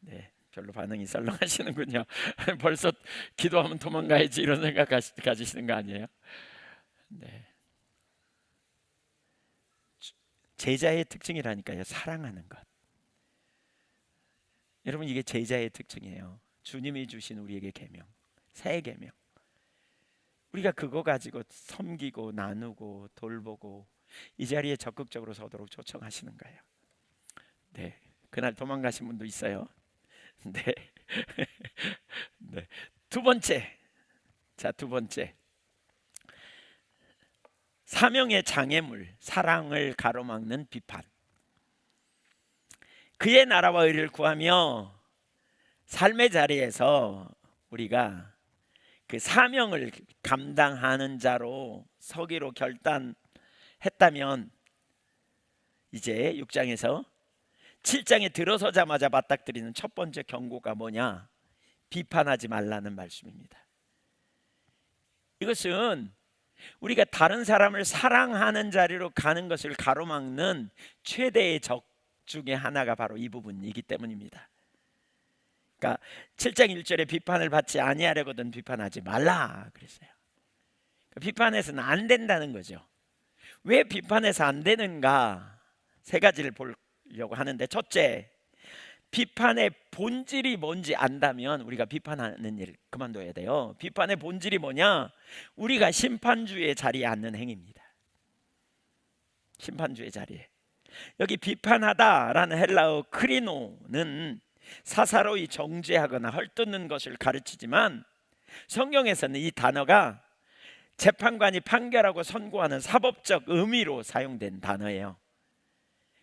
네, 별로 반응이 썰렁하시는군요. 벌써 기도하면 도망가야지 이런 생각 가지시는 거 아니에요? 네. 제자의 특징이라니까요, 사랑하는 것. 여러분, 이게 제자의 특징이에요. 주님이 주신 우리에게 계명, 새 계명. 우리가 그거 가지고 섬기고 나누고 돌보고 이 자리에 적극적으로 서도록 초청하시는 거예요. 네, 그날 도망가신 분도 있어요. 네, 네. 두 번째, 자, 두 번째, 사명의 장애물, 사랑을 가로막는 비판. 그의 나라와 의를 구하며 삶의 자리에서 우리가 그 사명을 감당하는 자로 서기로 결단했다면, 이제 6장에서 7장에 들어서자마자 맞닥뜨리는 첫 번째 경고가 뭐냐? 비판하지 말라는 말씀입니다. 이것은 우리가 다른 사람을 사랑하는 자리로 가는 것을 가로막는 최대의 적 중에 하나가 바로 이 부분이기 때문입니다. 그러니까 7장 1절에 비판을 받지 아니하려거든 비판하지 말라 그랬어요. 비판해서는 안 된다는 거죠. 왜 비판해서 안 되는가? 세 가지를 보려고 하는데, 첫째, 비판의 본질이 뭔지 안다면 우리가 비판하는 일 그만둬야 돼요. 비판의 본질이 뭐냐? 우리가 심판주의 자리에 앉는 행위입니다. 심판주의 자리에. 여기 비판하다라는 헬라어 크리노는 사사로이 정죄하거나 헐뜯는 것을 가르치지만, 성경에서는 이 단어가 재판관이 판결하고 선고하는 사법적 의미로 사용된 단어예요.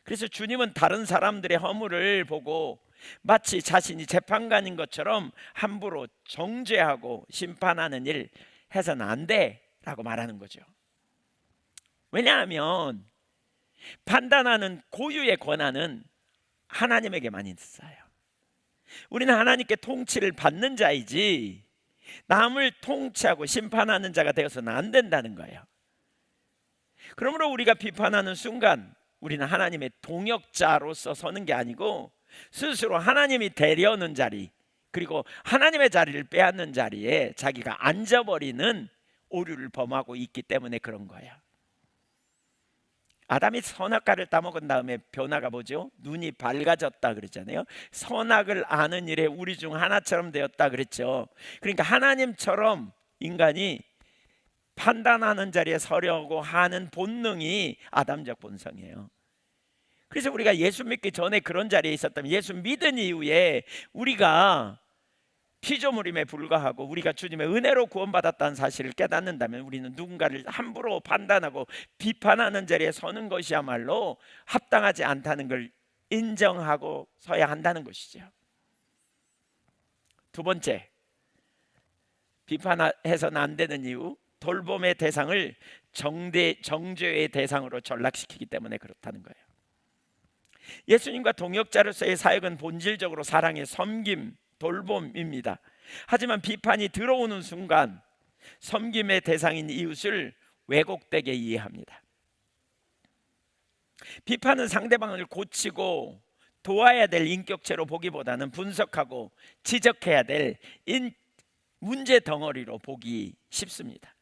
그래서 주님은 다른 사람들의 허물을 보고 마치 자신이 재판관인 것처럼 함부로 정죄하고 심판하는 일 해서는 안 돼라고 말하는 거죠. 왜냐하면 판단하는 고유의 권한은 하나님에게만 있어요. 우리는 하나님께 통치를 받는 자이지 남을 통치하고 심판하는 자가 되어서는 안 된다는 거예요. 그러므로 우리가 비판하는 순간 우리는 하나님의 동역자로서 서는 게 아니고 스스로 하나님이 되려는 자리, 그리고 하나님의 자리를 빼앗는 자리에 자기가 앉아버리는 오류를 범하고 있기 때문에 그런 거예요. 아담이 선악과를 따먹은 다음에 변화가 뭐죠? 눈이 밝아졌다 그랬잖아요. 선악을 아는 일에 우리 중 하나처럼 되었다 그랬죠. 그러니까 하나님처럼 인간이 판단하는 자리에 서려고 하는 본능이 아담적 본성이에요. 그래서 우리가 예수 믿기 전에 그런 자리에 있었다면, 예수 믿은 이후에 우리가 피조물임에 불과하고 우리가 주님의 은혜로 구원받았다는 사실을 깨닫는다면, 우리는 누군가를 함부로 판단하고 비판하는 자리에 서는 것이야말로 합당하지 않다는 걸 인정하고 서야 한다는 것이죠. 두 번째, 비판해서는 안 되는 이유, 돌봄의 대상을 정죄의 대상으로 전락시키기 때문에 그렇다는 거예요. 예수님과 동역자로서의 사역은 본질적으로 사랑의 섬김, 돌봄입니다. 하지만 비판이 들어오는 순간 섬김의 대상인 이웃을 왜곡되게 이해합니다. 비판은 상대방을 고치고 도와야 될 인격체로 보기보다는 분석하고 지적해야 될 문제 덩어리로 보기 쉽습니다.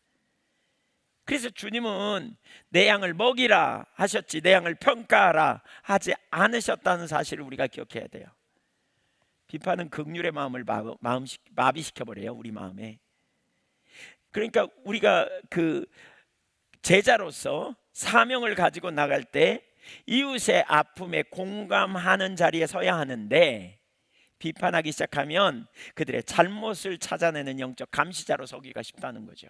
그래서 주님은 내 양을 먹이라 하셨지 내 양을 평가하라 하지 않으셨다는 사실을 우리가 기억해야 돼요. 비판은 긍휼의 마음을 마비시켜버려요, 우리 마음에. 그러니까 우리가 그 제자로서 사명을 가지고 나갈 때 이웃의 아픔에 공감하는 자리에 서야 하는데, 비판하기 시작하면 그들의 잘못을 찾아내는 영적 감시자로 서기가 쉽다는 거죠.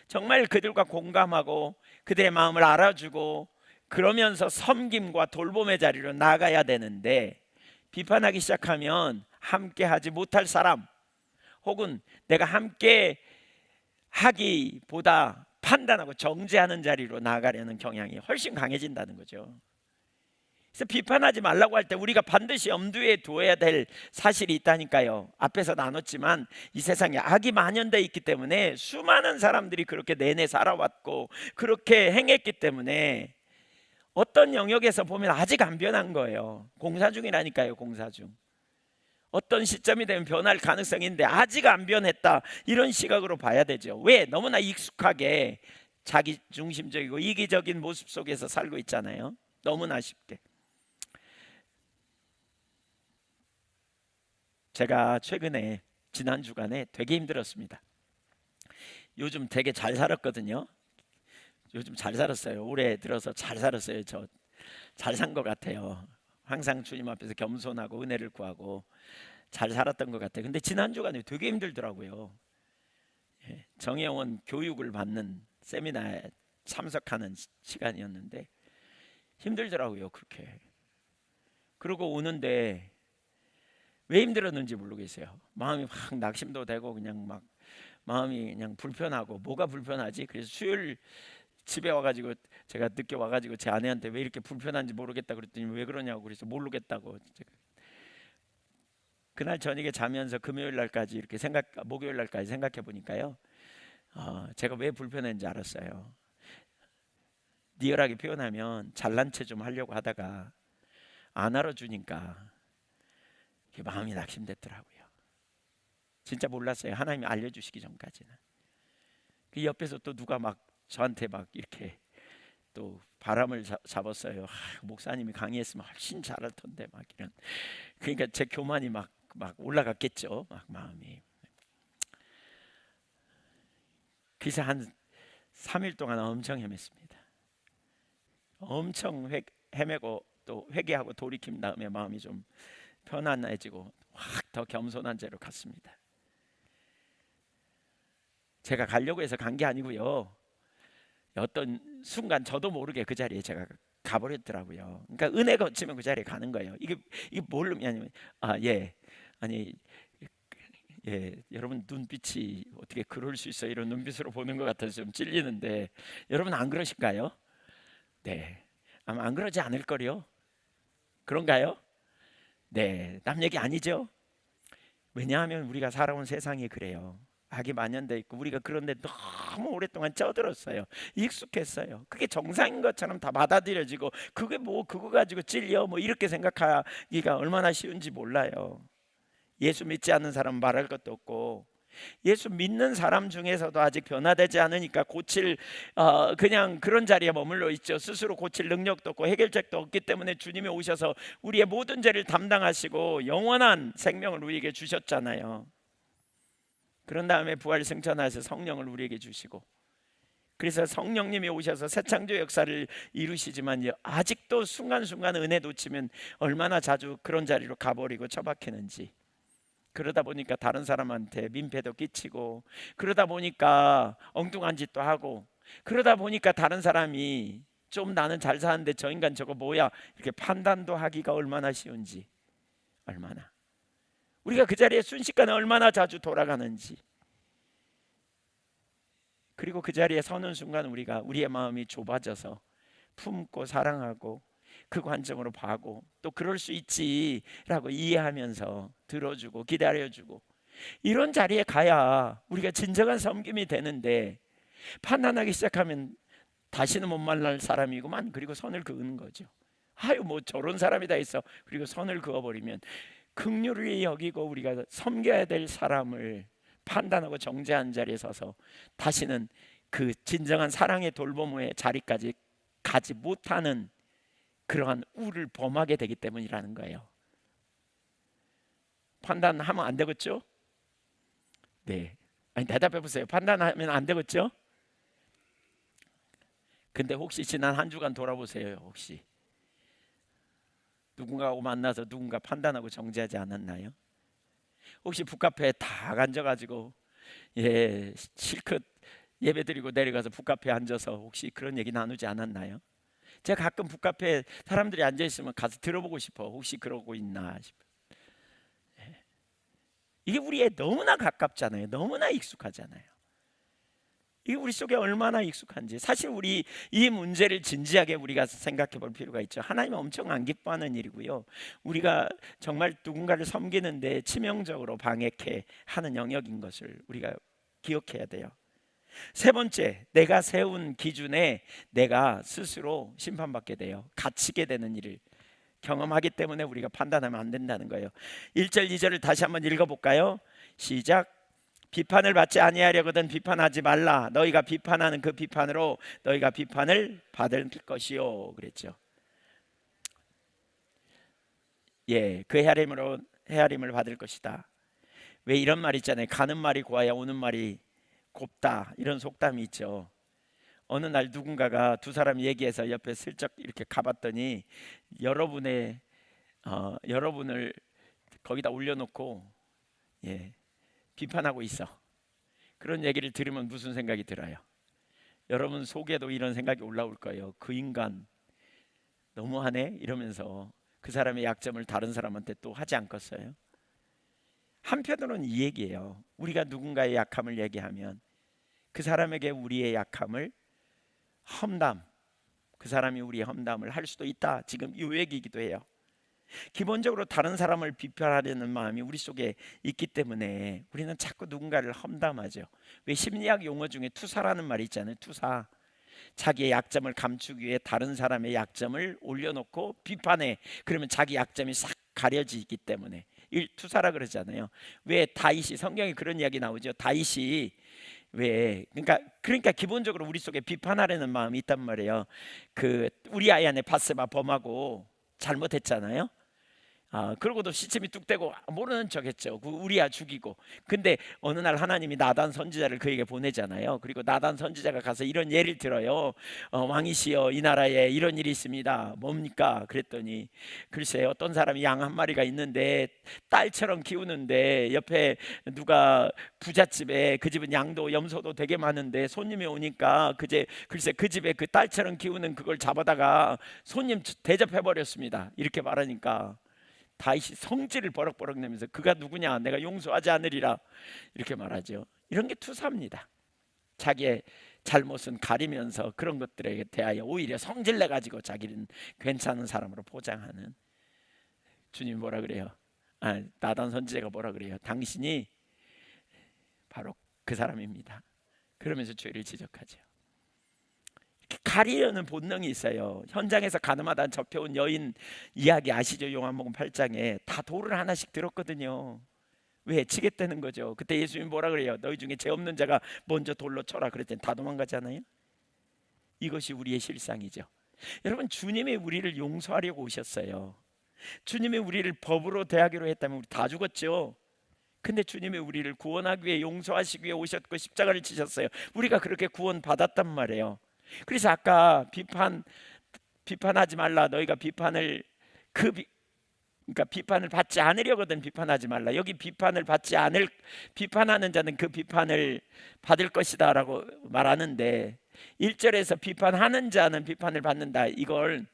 정말 그들과 공감하고 그들의 마음을 알아주고 그러면서 섬김과 돌봄의 자리로 나가야 되는데, 비판하기 시작하면 함께 하지 못할 사람, 혹은 내가 함께 하기보다 판단하고 정죄하는 자리로 나가려는 경향이 훨씬 강해진다는 거죠. 그래서 비판하지 말라고 할 때 우리가 반드시 염두에 두어야 될 사실이 있다니까요. 앞에서 나눴지만 이 세상에 악이 만연되어 있기 때문에 수많은 사람들이 그렇게 내내 살아왔고 그렇게 행했기 때문에 어떤 영역에서 보면 아직 안 변한 거예요. 공사 중이라니까요. 공사 중. 어떤 시점이 되면 변할 가능성이 있는데 아직 안 변했다, 이런 시각으로 봐야 되죠. 왜? 너무나 익숙하게 자기 중심적이고 이기적인 모습 속에서 살고 있잖아요. 너무나 쉽게. 제가 최근에 지난 주간에 되게 힘들었습니다. 요즘 되게 잘 살았거든요. 요즘 잘 살았어요. 올해 들어서 잘 살았어요. 저 잘 산 것 같아요. 항상 주님 앞에서 겸손하고 은혜를 구하고 잘 살았던 것 같아요. 근데 지난 주간에 되게 힘들더라고요. 정혜원 교육을 받는 세미나에 참석하는 시간이었는데 힘들더라고요. 그렇게. 그러고 오는데 왜 힘들었는지 모르겠어요. 마음이 막 낙심도 되고 그냥 막 마음이 그냥 불편하고 뭐가 불편하지? 그래서 수요일 집에 와가지고 제가 늦게 와가지고 제 아내한테 왜 이렇게 불편한지 모르겠다 그랬더니 왜 그러냐고 그래서 모르겠다고. 그날 저녁에 자면서 금요일 날까지 이렇게 목요일 날까지 생각해 보니까요. 제가 왜 불편했는지 알았어요. 리얼하게 표현하면 잘난 체 좀 하려고 하다가 안 알아주니까 마음이 낙심됐더라고요. 진짜 몰랐어요. 하나님이 알려주시기 전까지는. 그 옆에서 또 누가 막 저한테 막 이렇게 또 바람을 잡았어요. 목사님이 강의했으면 훨씬 잘할 텐데 막 이런. 그러니까 제 교만이 막 올라갔겠죠. 막 마음이. 그래서 한 3일 동안 엄청 헤맸습니다. 엄청 헤매고 또 회개하고 돌이킨 다음에 마음이 좀 편안해지고 확 더 겸손한 채로 갔습니다. 제가 가려고 해서 간 게 아니고요. 어떤 순간 저도 모르게 그 자리에 제가 가버렸더라고요. 그러니까 은혜 거치면 그 자리에 가는 거예요. 이게 뭘로 아니면 아니 여러분 눈빛이 어떻게 그럴 수 있어? 이런 눈빛으로 보는 것 같아서 좀 찔리는데 여러분 안 그러실까요? 네, 아마 안 그러지 않을 거요. 그런가요? 네, 남 얘기 아니죠. 왜냐하면 우리가 살아온 세상이 그래요. 악이 만연돼 있고 우리가 그런데 너무 오랫동안 쪄들었어요. 익숙했어요. 그게 정상인 것처럼 다 받아들여지고 그게 뭐 그거 가지고 찔려 뭐 이렇게 생각하기가 얼마나 쉬운지 몰라요. 예수 믿지 않는 사람은 말할 것도 없고 예수 믿는 사람 중에서도 아직 변화되지 않으니까 그냥 그런 자리에 머물러 있죠. 스스로 고칠 능력도 없고 해결책도 없기 때문에 주님이 오셔서 우리의 모든 죄를 담당하시고 영원한 생명을 우리에게 주셨잖아요. 그런 다음에 부활 승천하셔서 성령을 우리에게 주시고 그래서 성령님이 오셔서 새창조 역사를 이루시지만 아직도 순간순간 은혜 놓치면 얼마나 자주 그런 자리로 가버리고 처박히는지. 그러다 보니까 다른 사람한테 민폐도 끼치고 그러다 보니까 엉뚱한 짓도 하고 그러다 보니까 다른 사람이 좀 나는 잘 사는데 저 인간 저거 뭐야 이렇게 판단도 하기가 얼마나 쉬운지. 얼마나 우리가 그 자리에 순식간에 얼마나 자주 돌아가는지. 그리고 그 자리에 서는 순간 우리의 마음이 좁아져서 품고 사랑하고 그 관점으로 봐고 또 그럴 수 있지라고 이해하면서 들어주고 기다려주고 이런 자리에 가야 우리가 진정한 섬김이 되는데 판단하기 시작하면 다시는 못 만날 사람이구만. 그리고 선을 그으는 거죠. 아유 뭐 저런 사람이 다 있어. 그리고 선을 그어버리면 긍휼히 여기고 우리가 섬겨야 될 사람을 판단하고 정죄한 자리에 서서 다시는 그 진정한 사랑의 돌보모의 자리까지 가지 못하는 그러한 우를 범하게 되기 때문이라는 거예요. 판단하면 안 되겠죠? 네. 아니 대답해 보세요. 판단하면 안 되겠죠? 근데 혹시 지난 한 주간 돌아보세요. 혹시 누군가하고 만나서 누군가 판단하고 정죄하지 않았나요? 혹시 북카페에 다 앉아가지고 실컷 예배드리고 내려가서 북카페에 앉아서 혹시 그런 얘기 나누지 않았나요? 제가 가끔 북카페에 사람들이 앉아있으면 가서 들어보고 싶어. 혹시 그러고 있나 싶어. 이게 우리에 너무나 가깝잖아요. 너무나 익숙하잖아요. 이게 우리 속에 얼마나 익숙한지. 사실 우리 이 문제를 진지하게 우리가 생각해 볼 필요가 있죠. 하나님은 엄청 안 기뻐하는 일이고요. 우리가 정말 누군가를 섬기는데 치명적으로 방해케 하는 영역인 것을 우리가 기억해야 돼요. 세 번째, 내가 세운 기준에 내가 스스로 심판받게 돼요. 갇히게 되는 일을 경험하기 때문에 우리가 판단하면 안 된다는 거예요. 1절 2절을 다시 한번 읽어볼까요? 시작. 비판을 받지 아니하려거든 비판하지 말라. 너희가 비판하는 그 비판으로 너희가 비판을 받을 것이요. 그랬죠. 그 헤아림을 받을 것이다. 왜 이런 말 있잖아요. 가는 말이 고와야 오는 말이 곱다 이런 속담이 있죠. 어느 날 누군가가 두 사람 얘기해서 옆에 슬쩍 이렇게 가봤더니 여러분을 거기다 올려놓고 비판하고 있어. 그런 얘기를 들으면 무슨 생각이 들어요? 여러분 속에도 이런 생각이 올라올 거예요. 그 인간 너무하네 이러면서 그 사람의 약점을 다른 사람한테 또 하지 않겠어요? 한편으로는 이 얘기예요. 우리가 누군가의 약함을 얘기하면 그 사람에게 우리의 약함을 험담, 그 사람이 우리의 험담을 할 수도 있다. 지금 이 얘기이기도 해요. 기본적으로 다른 사람을 비판하려는 마음이 우리 속에 있기 때문에 우리는 자꾸 누군가를 험담하죠. 왜 심리학 용어 중에 투사라는 말이 있잖아요. 투사. 자기의 약점을 감추기 위해 다른 사람의 약점을 올려놓고 비판해. 그러면 자기 약점이 싹 가려지기 때문에 투사라 그러잖아요. 왜 다윗이 성경에 그런 이야기 나오죠. 다윗이 왜 그러니까 기본적으로 우리 속에 비판하려는 마음이 있단 말이에요. 그 우리 아이 안에 바세바 범하고 잘못했잖아요. 그러고도 시침이 뚝 떼고 모르는 척했죠. 그 우리야 죽이고. 근데 어느 날 하나님이 나단 선지자를 그에게 보내잖아요. 그리고 나단 선지자가 가서 이런 예를 들어요. 왕이시여 이 나라에 이런 일이 있습니다. 뭡니까? 그랬더니 글쎄 어떤 사람이 양 한 마리가 있는데 딸처럼 키우는데 옆에 누가 부잣집에 그 집은 양도 염소도 되게 많은데 손님이 오니까 글쎄 그 집에 그 딸처럼 키우는 그걸 잡아다가 손님 대접해 버렸습니다. 이렇게 말하니까 다윗이 성질을 버럭버럭 내면서 그가 누구냐 내가 용서하지 않으리라 이렇게 말하죠. 이런 게 투사입니다. 자기의 잘못은 가리면서 그런 것들에 대하여 오히려 성질 내 가지고 자기는 괜찮은 사람으로 포장하는. 주님 뭐라 그래요? 나단 선지자가 뭐라 그래요? 당신이 바로 그 사람입니다. 그러면서 죄를 지적하죠. 가리려는 본능이 있어요. 현장에서 가늠하다 접혀온 여인 이야기 아시죠? 요한복음 8장에 다 돌을 하나씩 들었거든요. 왜? 치겠다는 거죠. 그때 예수님 뭐라 그래요? 너희 중에 죄 없는 자가 먼저 돌로 쳐라 그랬더니 다 도망가잖아요. 이것이 우리의 실상이죠. 여러분 주님이 우리를 용서하려고 오셨어요. 주님이 우리를 법으로 대하기로 했다면 우리 다 죽었죠. 근데 주님이 우리를 구원하기 위해 용서하시기 위해 오셨고 십자가를 지셨어요. 우리가 그렇게 구원 받았단 말이에요. 그래서 아까 비판하지 말라. 너희가 비판을 그러니까 비판을 받지 않으려거든 비판하지 말라. 여기 비판하는 자는 그 비판을 받을 것이다라고 말하는데 1절에서 비판하는 자는 비판을 받는다. 이걸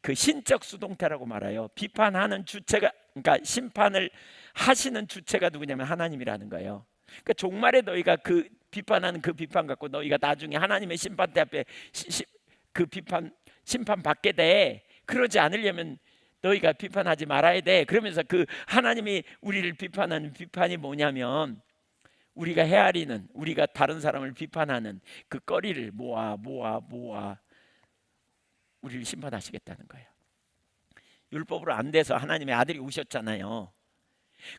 그 신적 수동태라고 말해요. 비판하는 주체가 그러니까 심판을 하시는 주체가 누구냐면 하나님이라는 거예요. 그러니까 종말에 너희가 그 비판하는 그 비판 갖고 너희가 나중에 하나님의 심판대 앞에 그 심판 받게 돼. 그러지 않으려면 너희가 비판하지 말아야 돼. 그러면서 그 하나님이 우리를 비판하는 비판이 뭐냐면 우리가 헤아리는 우리가 다른 사람을 비판하는 그 거리를 모아 우리를 심판하시겠다는 거예요. 율법으로 안 돼서 하나님의 아들이 오셨잖아요.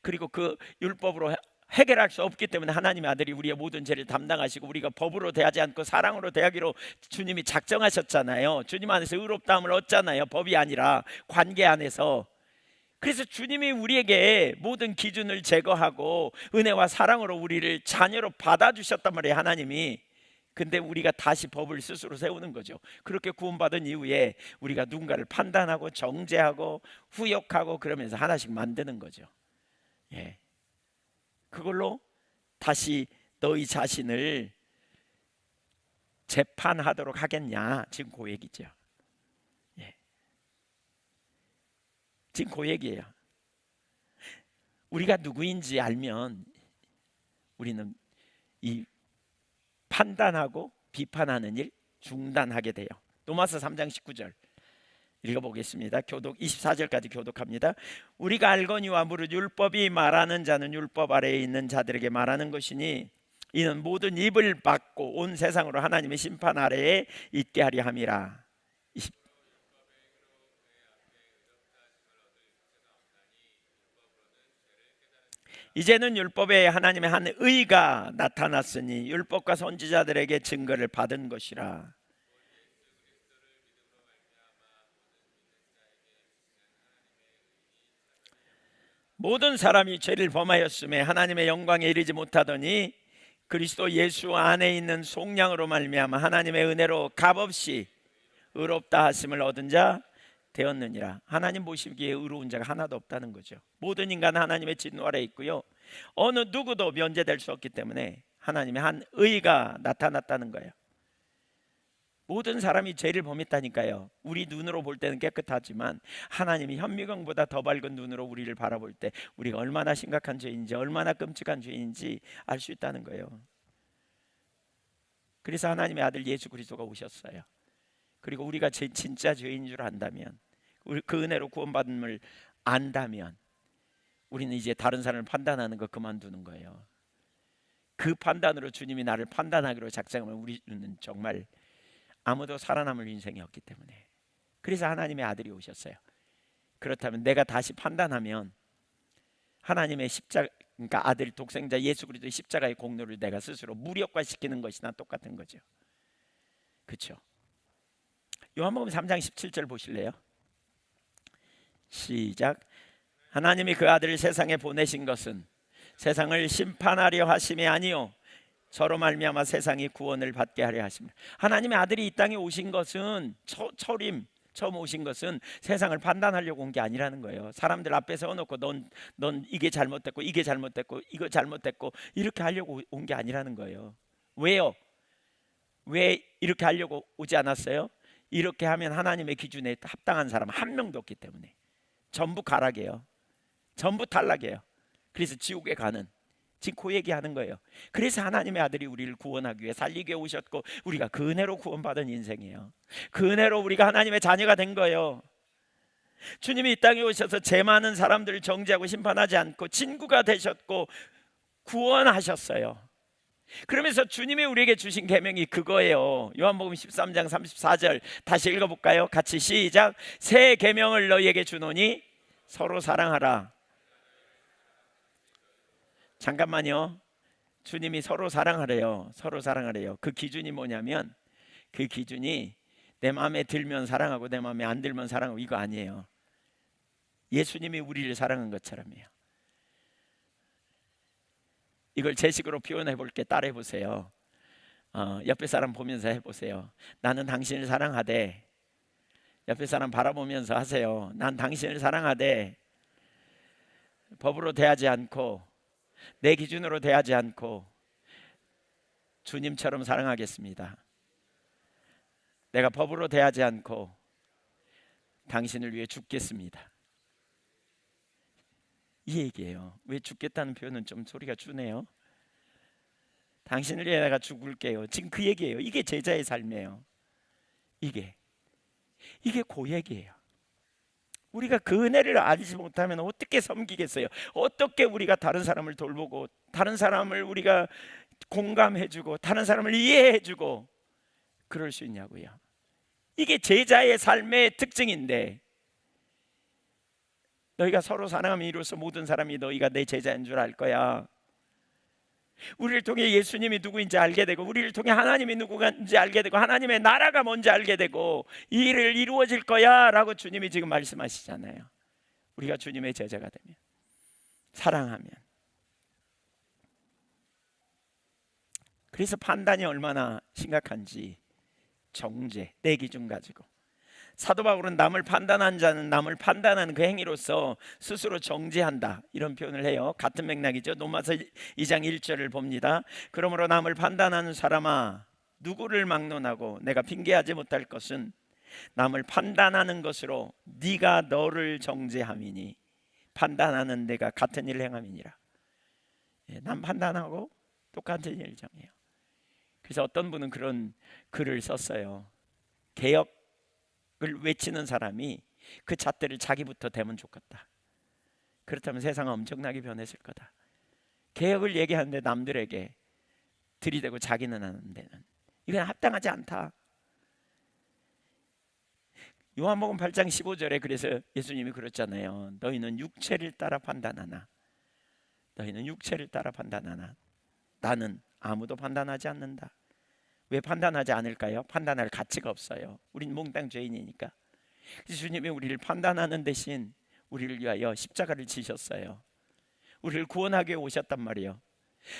그리고 그 율법으로 해결할 수 없기 때문에 하나님의 아들이 우리의 모든 죄를 담당하시고 우리가 법으로 대하지 않고 사랑으로 대하기로 주님이 작정하셨잖아요. 주님 안에서 의롭다함을 얻잖아요. 법이 아니라 관계 안에서. 그래서 주님이 우리에게 모든 기준을 제거하고 은혜와 사랑으로 우리를 자녀로 받아주셨단 말이에요. 하나님이. 근데 우리가 다시 법을 스스로 세우는 거죠. 그렇게 구원받은 이후에 우리가 누군가를 판단하고 정죄하고 후욕하고 그러면서 하나씩 만드는 거죠. 그걸로 다시 너희 자신을 재판하도록 하겠냐. 지금 그 얘기죠. 지금 그 얘기예요. 우리가 누구인지 알면 우리는 이 판단하고 비판하는 일 중단하게 돼요. 로마서 3장 19절 읽어보겠습니다. 교독 24절까지 교독합니다. 우리가 알거니와 무릇 율법이 말하는 자는 율법 아래에 있는 자들에게 말하는 것이니 이는 모든 입을 막고 온 세상으로 하나님의 심판 아래에 있게 하려 함이라. 이제는 율법에 하나님의 한 의가 나타났으니 율법과 선지자들에게 증거를 받은 것이라. 모든 사람이 죄를 범하였음에 하나님의 영광에 이르지 못하더니 그리스도 예수 안에 있는 속량으로 말미암아 하나님의 은혜로 값없이 의롭다 하심을 얻은 자 되었느니라. 하나님 보시기에 의로운 자가 하나도 없다는 거죠. 모든 인간은 하나님의 진노 아래 있고요, 어느 누구도 면제될 수 없기 때문에 하나님의 한 의가 나타났다는 거예요. 모든 사람이 죄를 범했다니까요. 우리 눈으로 볼 때는 깨끗하지만 하나님이 현미경보다 더 밝은 눈으로 우리를 바라볼 때 우리가 얼마나 심각한 죄인지, 얼마나 끔찍한 죄인지 알 수 있다는 거예요. 그래서 하나님의 아들 예수 그리스도가 오셨어요. 그리고 우리가 진짜 죄인 줄 안다면, 그 은혜로 구원받음을 안다면 우리는 이제 다른 사람을 판단하는 거 그만두는 거예요. 그 판단으로 주님이 나를 판단하기로 작정하면 우리는 정말 아무도 살아남을 인생이 없기 때문에, 그래서 하나님의 아들이 오셨어요. 그렇다면 내가 다시 판단하면 하나님의 십자가, 그러니까 아들 독생자 예수 그리스도의 십자가의 공로를 내가 스스로 무력화시키는 것이나 똑같은 거죠. 그렇죠? 요한복음 3장 17절 보실래요? 시작. 하나님이 그 아들을 세상에 보내신 것은 세상을 심판하려 하심이 아니요 저로 말미암아 세상이 구원을 받게 하려 하십니다. 하나님의 아들이 이 땅에 오신 것은 처음 오신 것은 세상을 판단하려고 온 게 아니라는 거예요. 사람들 앞에 세워놓고 넌 이게 잘못됐고 이게 잘못됐고 이거 잘못됐고 이렇게 하려고 온 게 아니라는 거예요. 왜요? 왜 이렇게 하려고 오지 않았어요? 이렇게 하면 하나님의 기준에 합당한 사람 한 명도 없기 때문에 전부 가락이에요. 전부 탈락이에요. 그래서 지옥에 가는, 지금 그 얘기하는 거예요. 그래서 하나님의 아들이 우리를 구원하기 위해 살리게 오셨고 우리가 그 은혜로 구원받은 인생이에요. 그 은혜로 우리가 하나님의 자녀가 된 거예요. 주님이 이 땅에 오셔서 죄 많은 사람들을 정죄하고 심판하지 않고 친구가 되셨고 구원하셨어요. 그러면서 주님이 우리에게 주신 계명이 그거예요. 요한복음 13장 34절 다시 읽어볼까요? 같이 시작. 새 계명을 너희에게 주노니 서로 사랑하라. 잠깐만요. 주님이 서로 사랑하래요. 서로 사랑하래요. 그 기준이 뭐냐면, 그 기준이 내 마음에 들면 사랑하고 내 마음에 안 들면 사랑하고 이거 아니에요. 예수님이 우리를 사랑한 것처럼이에요. 이걸 제 식으로 표현해 볼게. 따라해 보세요. 옆에 사람 보면서 해보세요. 나는 당신을 사랑하되, 옆에 사람 바라보면서 하세요. 난 당신을 사랑하되 법으로 대하지 않고 내 기준으로 대하지 않고 주님처럼 사랑하겠습니다. 내가 법으로 대하지 않고 당신을 위해 죽겠습니다. 이 얘기예요. 왜 죽겠다는 표현은 좀 소리가 주네요. 당신을 위해 내가 죽을게요. 지금 그 얘기예요. 이게 제자의 삶이에요. 이게 그 얘기예요. 우리가 그 은혜를 알지 못하면 어떻게 섬기겠어요? 어떻게 우리가 다른 사람을 돌보고 다른 사람을 우리가 공감해주고 다른 사람을 이해해주고 그럴 수 있냐고요. 이게 제자의 삶의 특징인데, 너희가 서로 사랑하면 이로써 모든 사람이 너희가 내 제자인 줄 알 거야. 우리를 통해 예수님이 누구인지 알게 되고 우리를 통해 하나님이 누구인지 알게 되고 하나님의 나라가 뭔지 알게 되고 이 일을 이루어질 거야 라고 주님이 지금 말씀하시잖아요. 우리가 주님의 제자가 되면, 사랑하면. 그래서 판단이 얼마나 심각한지, 정죄, 내 기준 가지고. 사도 바울은 남을 판단한 자는 남을 판단하는 그 행위로서 스스로 정죄한다, 이런 표현을 해요. 같은 맥락이죠. 로마서 2장 1절을 봅니다. 그러므로 남을 판단하는 사람아, 누구를 막론하고 내가 핑계하지 못할 것은 남을 판단하는 것으로 네가 너를 정죄함이니 판단하는 내가 같은 일을 행함이니라. 남 판단하고 똑같은 일을 정해요. 그래서 어떤 분은 그런 글을 썼어요. 개혁을 외치는 사람이 그 잣대를 자기부터 대면 좋겠다. 그렇다면 세상은 엄청나게 변했을 거다. 개혁을 얘기하는데 남들에게 들이대고 자기는 안 되는, 이건 합당하지 않다. 요한복음 8장 15절에 그래서 예수님이 그랬잖아요. 너희는 육체를 따라 판단하나, 너희는 육체를 따라 판단하나 나는 아무도 판단하지 않는다. 왜 판단하지 않을까요? 판단할 가치가 없어요. 우린 몽땅 죄인이니까. 주님이 우리를 판단하는 대신 우리를 위하여 십자가를 지셨어요. 우리를 구원하기 위해 오셨단 말이에요.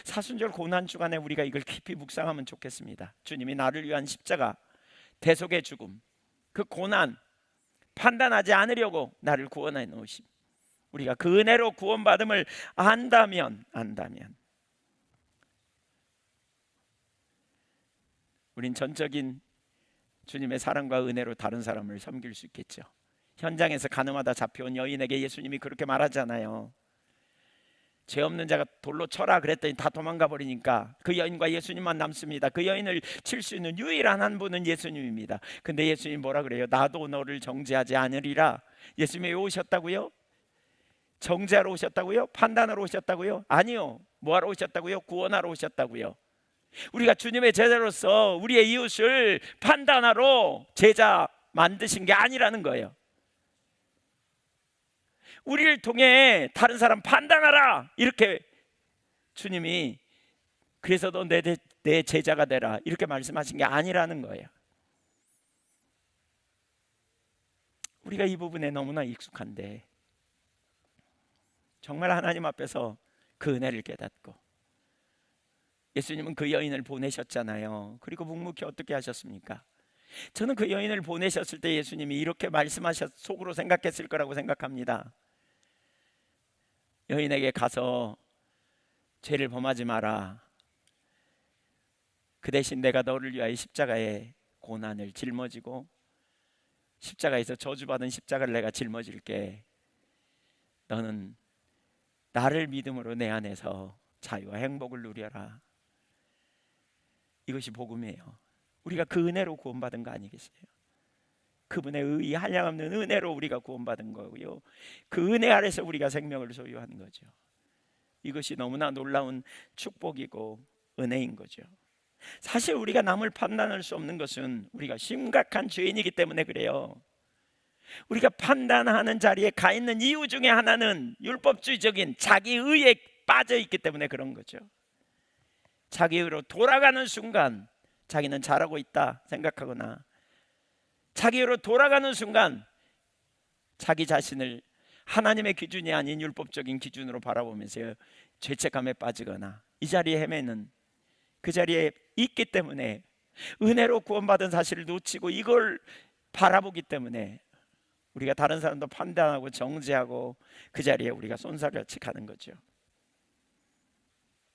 사순절 고난 주간에 우리가 이걸 깊이 묵상하면 좋겠습니다. 주님이 나를 위한 십자가, 대속의 죽음, 그 고난 판단하지 않으려고 나를 구원해 놓으심, 우리가 그 은혜로 구원받음을 안다면 우린 전적인 주님의 사랑과 은혜로 다른 사람을 섬길 수 있겠죠. 현장에서 가늠하다 잡혀온 여인에게 예수님이 그렇게 말하잖아요. 죄 없는 자가 돌로 쳐라 그랬더니 다 도망가 버리니까 그 여인과 예수님만 남습니다. 그 여인을 칠 수 있는 유일한 한 분은 예수님입니다. 근데 예수님 뭐라 그래요? 나도 너를 정죄하지 않으리라. 예수님이 왜 오셨다고요? 정죄하러 오셨다고요? 판단하러 오셨다고요? 아니요. 뭐하러 오셨다고요? 구원하러 오셨다고요. 우리가 주님의 제자로서 우리의 이웃을 판단하러 제자 만드신 게 아니라는 거예요. 우리를 통해 다른 사람 판단하라, 이렇게 주님이 그래서 너 내 제자가 되라 이렇게 말씀하신 게 아니라는 거예요. 우리가 이 부분에 너무나 익숙한데 정말 하나님 앞에서 그 은혜를 깨닫고 예수님은 그 여인을 보내셨잖아요. 그리고 묵묵히 어떻게 하셨습니까? 저는 그 여인을 보내셨을 때 예수님이 이렇게 말씀하셨 속으로 생각했을 거라고 생각합니다. 여인에게 가서 죄를 범하지 마라. 그 대신 내가 너를 위하여 십자가의 고난을 짊어지고 십자가에서 저주받은 십자가를 내가 짊어질게. 너는 나를 믿음으로 내 안에서 자유와 행복을 누려라. 이것이 복음이에요. 우리가 그 은혜로 구원받은 거 아니겠어요? 그분의 의의 한량없는 은혜로 우리가 구원받은 거고요. 그 은혜 아래서 우리가 생명을 소유하는 거죠. 이것이 너무나 놀라운 축복이고 은혜인 거죠. 사실 우리가 남을 판단할 수 없는 것은 우리가 심각한 죄인이기 때문에 그래요. 우리가 판단하는 자리에 가 있는 이유 중에 하나는 율법주의적인 자기의에 빠져 있기 때문에 그런 거죠. 자기의로 돌아가는 순간 자기는 잘하고 있다 생각하거나 자기로 돌아가는 순간 자기 자신을 하나님의 기준이 아닌 율법적인 기준으로 바라보면서 죄책감에 빠지거나 이 자리에 헤매는, 그 자리에 있기 때문에 은혜로 구원받은 사실을 놓치고 이걸 바라보기 때문에 우리가 다른 사람도 판단하고 정죄하고 그 자리에 우리가 쏜살같이 가는 거죠.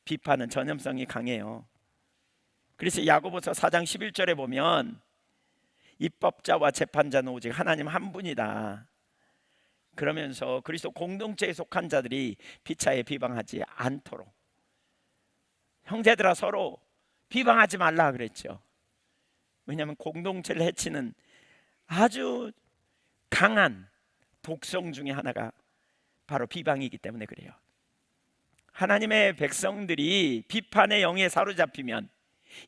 비판은 전염성이 강해요. 그래서 야고보서 4장 11절에 보면 입법자와 재판자는 오직 하나님 한 분이다. 그러면서 그리스도 공동체에 속한 자들이 피차에 비방하지 않도록, 형제들아 서로 비방하지 말라 그랬죠. 왜냐하면 공동체를 해치는 아주 강한 독성 중에 하나가 바로 비방이기 때문에 그래요. 하나님의 백성들이 비판의 영에 사로잡히면,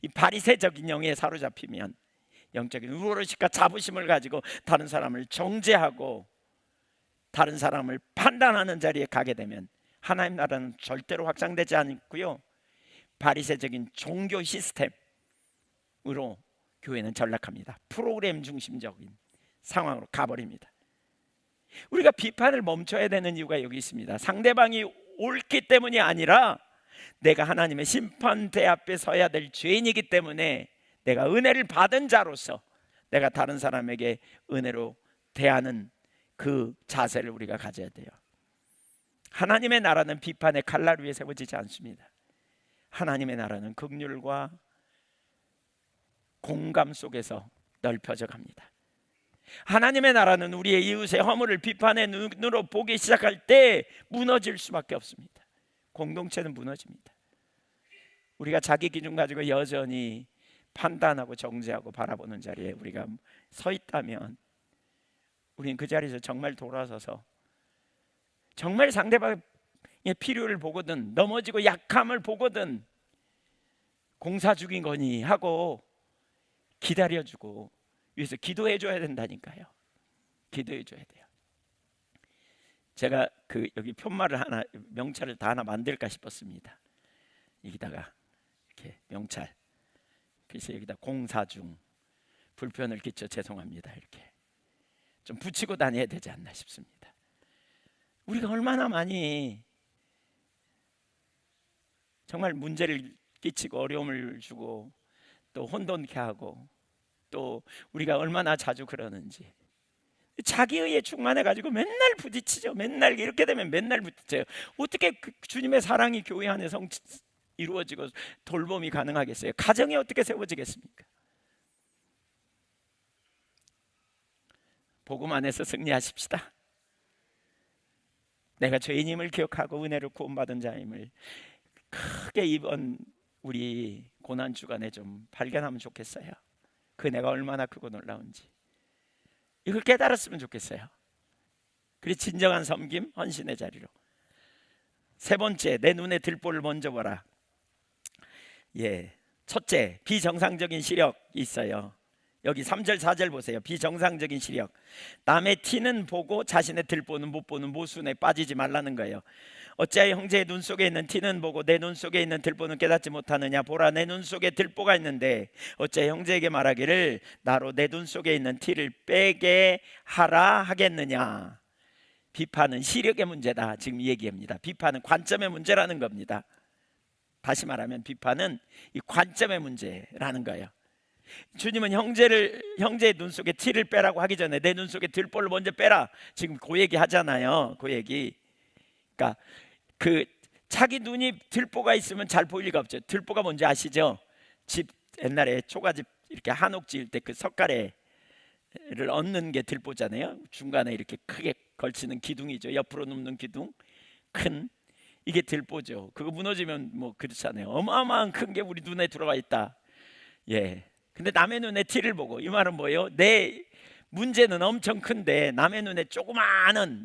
이 바리새적인 영에 사로잡히면 영적인 우월의식과 자부심을 가지고 다른 사람을 정죄하고 다른 사람을 판단하는 자리에 가게 되면 하나님 나라는 절대로 확장되지 않고요, 바리새적인 종교 시스템으로 교회는 전락합니다. 프로그램 중심적인 상황으로 가버립니다. 우리가 비판을 멈춰야 되는 이유가 여기 있습니다. 상대방이 옳기 때문이 아니라 내가 하나님의 심판대 앞에 서야 될 죄인이기 때문에 내가 은혜를 받은 자로서 내가 다른 사람에게 은혜로 대하는 그 자세를 우리가 가져야 돼요. 하나님의 나라는 비판의 칼날 위에 세워지지 않습니다. 하나님의 나라는 긍휼과 공감 속에서 넓혀져 갑니다. 하나님의 나라는 우리의 이웃의 허물을 비판의 눈으로 보기 시작할 때 무너질 수밖에 없습니다. 공동체는 무너집니다. 우리가 자기 기준 가지고 여전히 판단하고 정죄하고 바라보는 자리에 우리가 서 있다면 우리는 그 자리에서 정말 돌아서서 정말 상대방의 필요를 보거든, 넘어지고 약함을 보거든 공사 중인 거니 하고 기다려주고 위해서 기도해줘야 된다니까요. 기도해줘야 돼요. 제가 여기 편말을 하나, 명찰을 다 하나 만들까 싶었습니다. 여기다가 이렇게 명찰, 그래서 여기다 공사 중, 불편을 끼쳐 죄송합니다 이렇게 좀 붙이고 다녀야 되지 않나 싶습니다. 우리가 얼마나 많이 정말 문제를 끼치고 어려움을 주고 또 혼돈케 하고 또 우리가 얼마나 자주 그러는지 자기의에 충만해 가지고 맨날 부딪히죠. 맨날 이렇게 되면 맨날 부딪혀요. 어떻게 그 주님의 사랑이 교회 안에 이루어지고 돌봄이 가능하겠어요? 가정이 어떻게 세워지겠습니까? 복음 안에서 승리하십시다. 내가 죄인임을 기억하고 은혜를 구원받은 자임을 크게 이번 우리 고난 주간에 좀 발견하면 좋겠어요. 그 내가 얼마나 크고 놀라운지 이걸 깨달았으면 좋겠어요. 그리 진정한 섬김, 헌신의 자리로. 세 번째, 내 눈에 들보를 먼저 보라. 첫째, 비정상적인 시력이 있어요. 여기 3절 4절 보세요. 비정상적인 시력. 남의 티는 보고 자신의 들보는 못 보는 모순에 빠지지 말라는 거예요. 어찌하여 형제의 눈 속에 있는 티는 보고 내 눈 속에 있는 들보는 깨닫지 못하느냐. 보라, 내 눈 속에 들보가 있는데 어찌하여 형제에게 말하기를 나로 내 눈 속에 있는 티를 빼게 하라 하겠느냐. 비판은 시력의 문제다. 지금 얘기합니다. 비판은 관점의 문제라는 겁니다. 다시 말하면 비판은 이 관점의 문제라는 거예요. 주님은 형제의 눈 속에 티를 빼라고 하기 전에 내 눈 속에 들보를 먼저 빼라. 지금 그 얘기 하잖아요. 그 얘기. 그러니까 그 자기 눈이 들보가 있으면 잘 보일 리가 없죠. 들보가 뭔지 아시죠? 집 옛날에 초가집 이렇게 한옥 지을 때 그 석가래를 얹는 게 들보잖아요. 중간에 이렇게 크게 걸치는 기둥이죠. 옆으로 눕는 기둥. 큰 이게 들보죠. 그거 무너지면 뭐 그렇잖아요. 어마어마한 큰 게 우리 눈에 들어와 있다. 근데 남의 눈에 티를 보고, 이 말은 뭐예요? 내 문제는 엄청 큰데 남의 눈에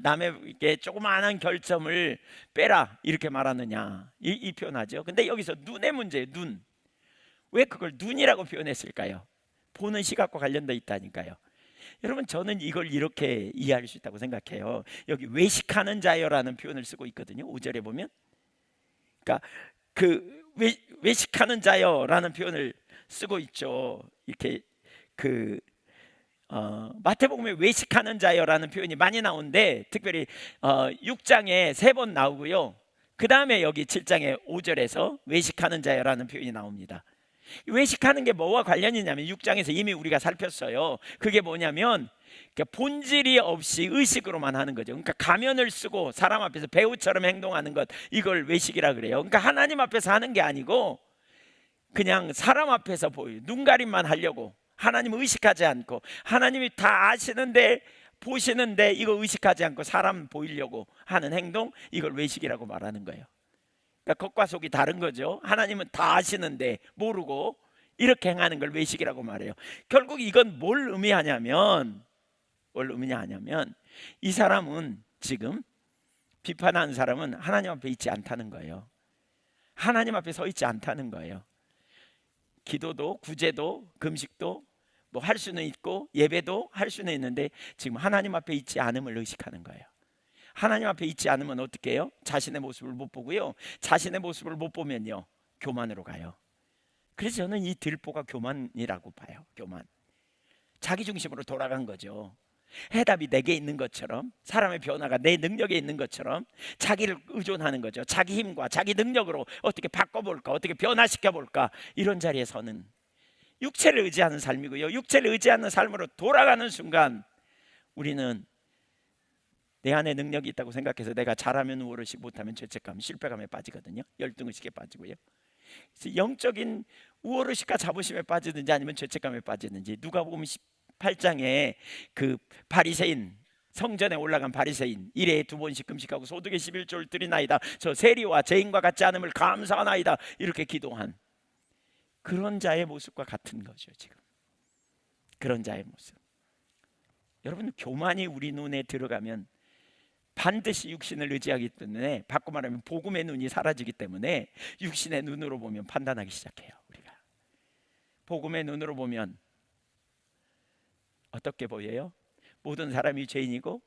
남에게 조그마한 결점을 빼라 이렇게 말하느냐 이 표현하죠. 근데 여기서 눈의 문제예요. 눈. 왜 그걸 눈이라고 표현했을까요? 보는 시각과 관련돼 있다니까요. 여러분, 저는 이걸 이렇게 이해할 수 있다고 생각해요. 여기 외식하는 자여라는 표현을 쓰고 있거든요. 5절에 보면, 그러니까 그 외식하는 자여라는 표현을 쓰고 있죠. 이렇게 마태복음에 외식하는 자여라는 표현이 많이 나오는데 특별히 6장에 3번 나오고요. 그 다음에 여기 7장에 5절에서 외식하는 자여라는 표현이 나옵니다. 외식하는 게 뭐와 관련이 있냐면 6장에서 이미 우리가 살폈어요. 그게 뭐냐면 본질이 없이 의식으로만 하는 거죠. 그러니까 가면을 쓰고 사람 앞에서 배우처럼 행동하는 것, 이걸 외식이라 그래요. 그러니까 하나님 앞에서 하는 게 아니고 그냥 사람 앞에서 눈가림만 하려고, 하나님을 의식하지 않고, 하나님이 다 아시는데 보시는데 이거 의식하지 않고 사람 보이려고 하는 행동, 이걸 외식이라고 말하는 거예요. 그러니까 겉과 속이 다른 거죠. 하나님은 다 아시는데 모르고 이렇게 행하는 걸 외식이라고 말해요. 결국 이건 뭘 의미하냐면 이 사람은, 지금 비판하는 사람은 하나님 앞에 있지 않다는 거예요. 하나님 앞에 서 있지 않다는 거예요. 기도도 구제도 금식도 뭐 할 수는 있고 예배도 할 수는 있는데 지금 하나님 앞에 있지 않음을 의식하는 거예요. 하나님 앞에 있지 않으면 어떻게 해요? 자신의 모습을 못 보고요. 자신의 모습을 못 보면요, 교만으로 가요. 그래서 저는 이 들보가 교만이라고 봐요. 교만. 자기 중심으로 돌아간 거죠. 해답이 내게 있는 것처럼, 사람의 변화가 내 능력에 있는 것처럼 자기를 의존하는 거죠. 자기 힘과 자기 능력으로 어떻게 바꿔볼까, 어떻게 변화시켜볼까, 이런 자리에 서는 육체를 의지하는 삶이고요. 육체를 의지하는 삶으로 돌아가는 순간 우리는 내 안에 능력이 있다고 생각해서 내가 잘하면 우월의식, 못하면 죄책감, 실패감에 빠지거든요. 열등의식에 빠지고요. 그래서 영적인 우월의식과 자부심에 빠지든지 아니면 죄책감에 빠지든지, 누가복음 18장에 그 바리새인, 성전에 올라간 바리새인, 일에 2번씩 금식하고 소득의 11조를 드리나이다, 저 세리와 죄인과 같지 않음을 감사하나이다, 이렇게 기도한 그런 자의 모습과 같은 거죠. 지금 그런 자의 모습. 여러분, 교만이 우리 눈에 들어가면 반드시 육신을 의지하기 때문에, 바꿔 말하면 복음의 눈이 사라지기 때문에 육신의 눈으로 보면 판단하기 시작해요. 우리가 복음의 눈으로 보면 어떻게 보여요? 모든 사람이 죄인이고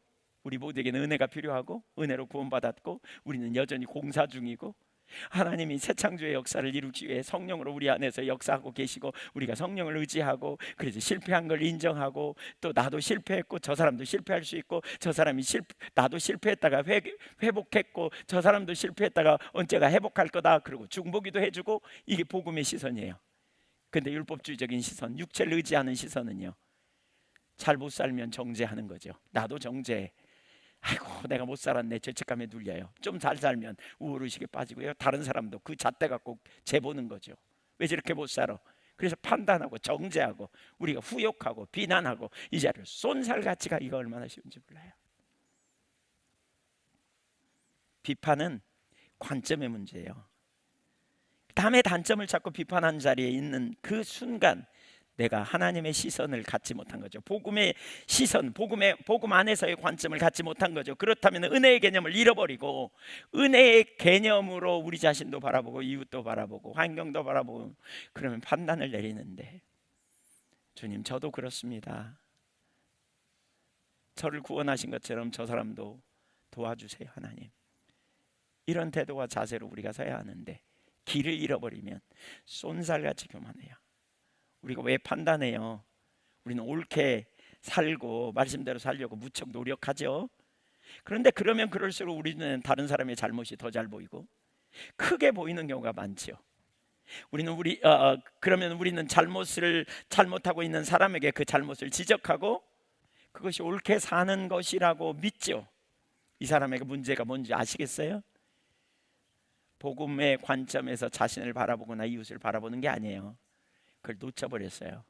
우리 모두에게는 은혜가 필요하고 은혜로 구원받았고 우리는 여전히 공사 중이고 하나님이 새 창조의 역사를 이루기 위해 성령으로 우리 안에서 역사하고 계시고, 우리가 성령을 의지하고, 그래서 실패한 걸 인정하고, 또 나도 실패했고 저 사람도 실패할 수 있고, 저 사람이 나도 실패했다가 회복했고 저 사람도 실패했다가 언제가 회복할 거다, 그리고 중보기도 해주고, 이게 복음의 시선이에요. 근데 율법주의적인 시선, 육체를 의지하는 시선은요, 잘 못 살면 정죄하는 거죠. 나도 정죄해. 아이고 내가 못 살았네, 죄책감에 눌려요. 좀 잘 살면 우울의식에 빠지고요, 다른 사람도 그 잣대 갖고 재보는 거죠. 왜 저렇게 못 살아? 그래서 판단하고 정죄하고, 우리가 후욕하고 비난하고, 이 자리를 쏜살같이가, 이거 얼마나 쉬운지 몰라요. 비판은 관점의 문제예요. 다음에 단점을 찾고 비판하는 자리에 있는 그 순간, 내가 하나님의 시선을 갖지 못한 거죠. 복음의 시선, 복음 안에서의 관점을 갖지 못한 거죠. 그렇다면 은혜의 개념을 잃어버리고, 은혜의 개념으로 우리 자신도 바라보고 이웃도 바라보고 환경도 바라보고, 그러면 판단을 내리는데, 주님 저도 그렇습니다. 저를 구원하신 것처럼 저 사람도 도와주세요 하나님. 이런 태도와 자세로 우리가 서야 하는데, 길을 잃어버리면 쏜살같이 교만해요. 우리가 왜 판단해요? 우리는 옳게 살고 말씀대로 살려고 무척 노력하죠. 그런데 그러면 그럴수록 우리는 다른 사람의 잘못이 더 잘 보이고 크게 보이는 경우가 많죠. 그러면 우리는 잘못하고 있는 사람에게 그 잘못을 지적하고, 그것이 옳게 사는 것이라고 믿죠. 이 사람에게 문제가 뭔지 아시겠어요? 복음의 관점에서 자신을 바라보거나 이웃을 바라보는 게 아니에요. 그걸 놓쳐버렸어요.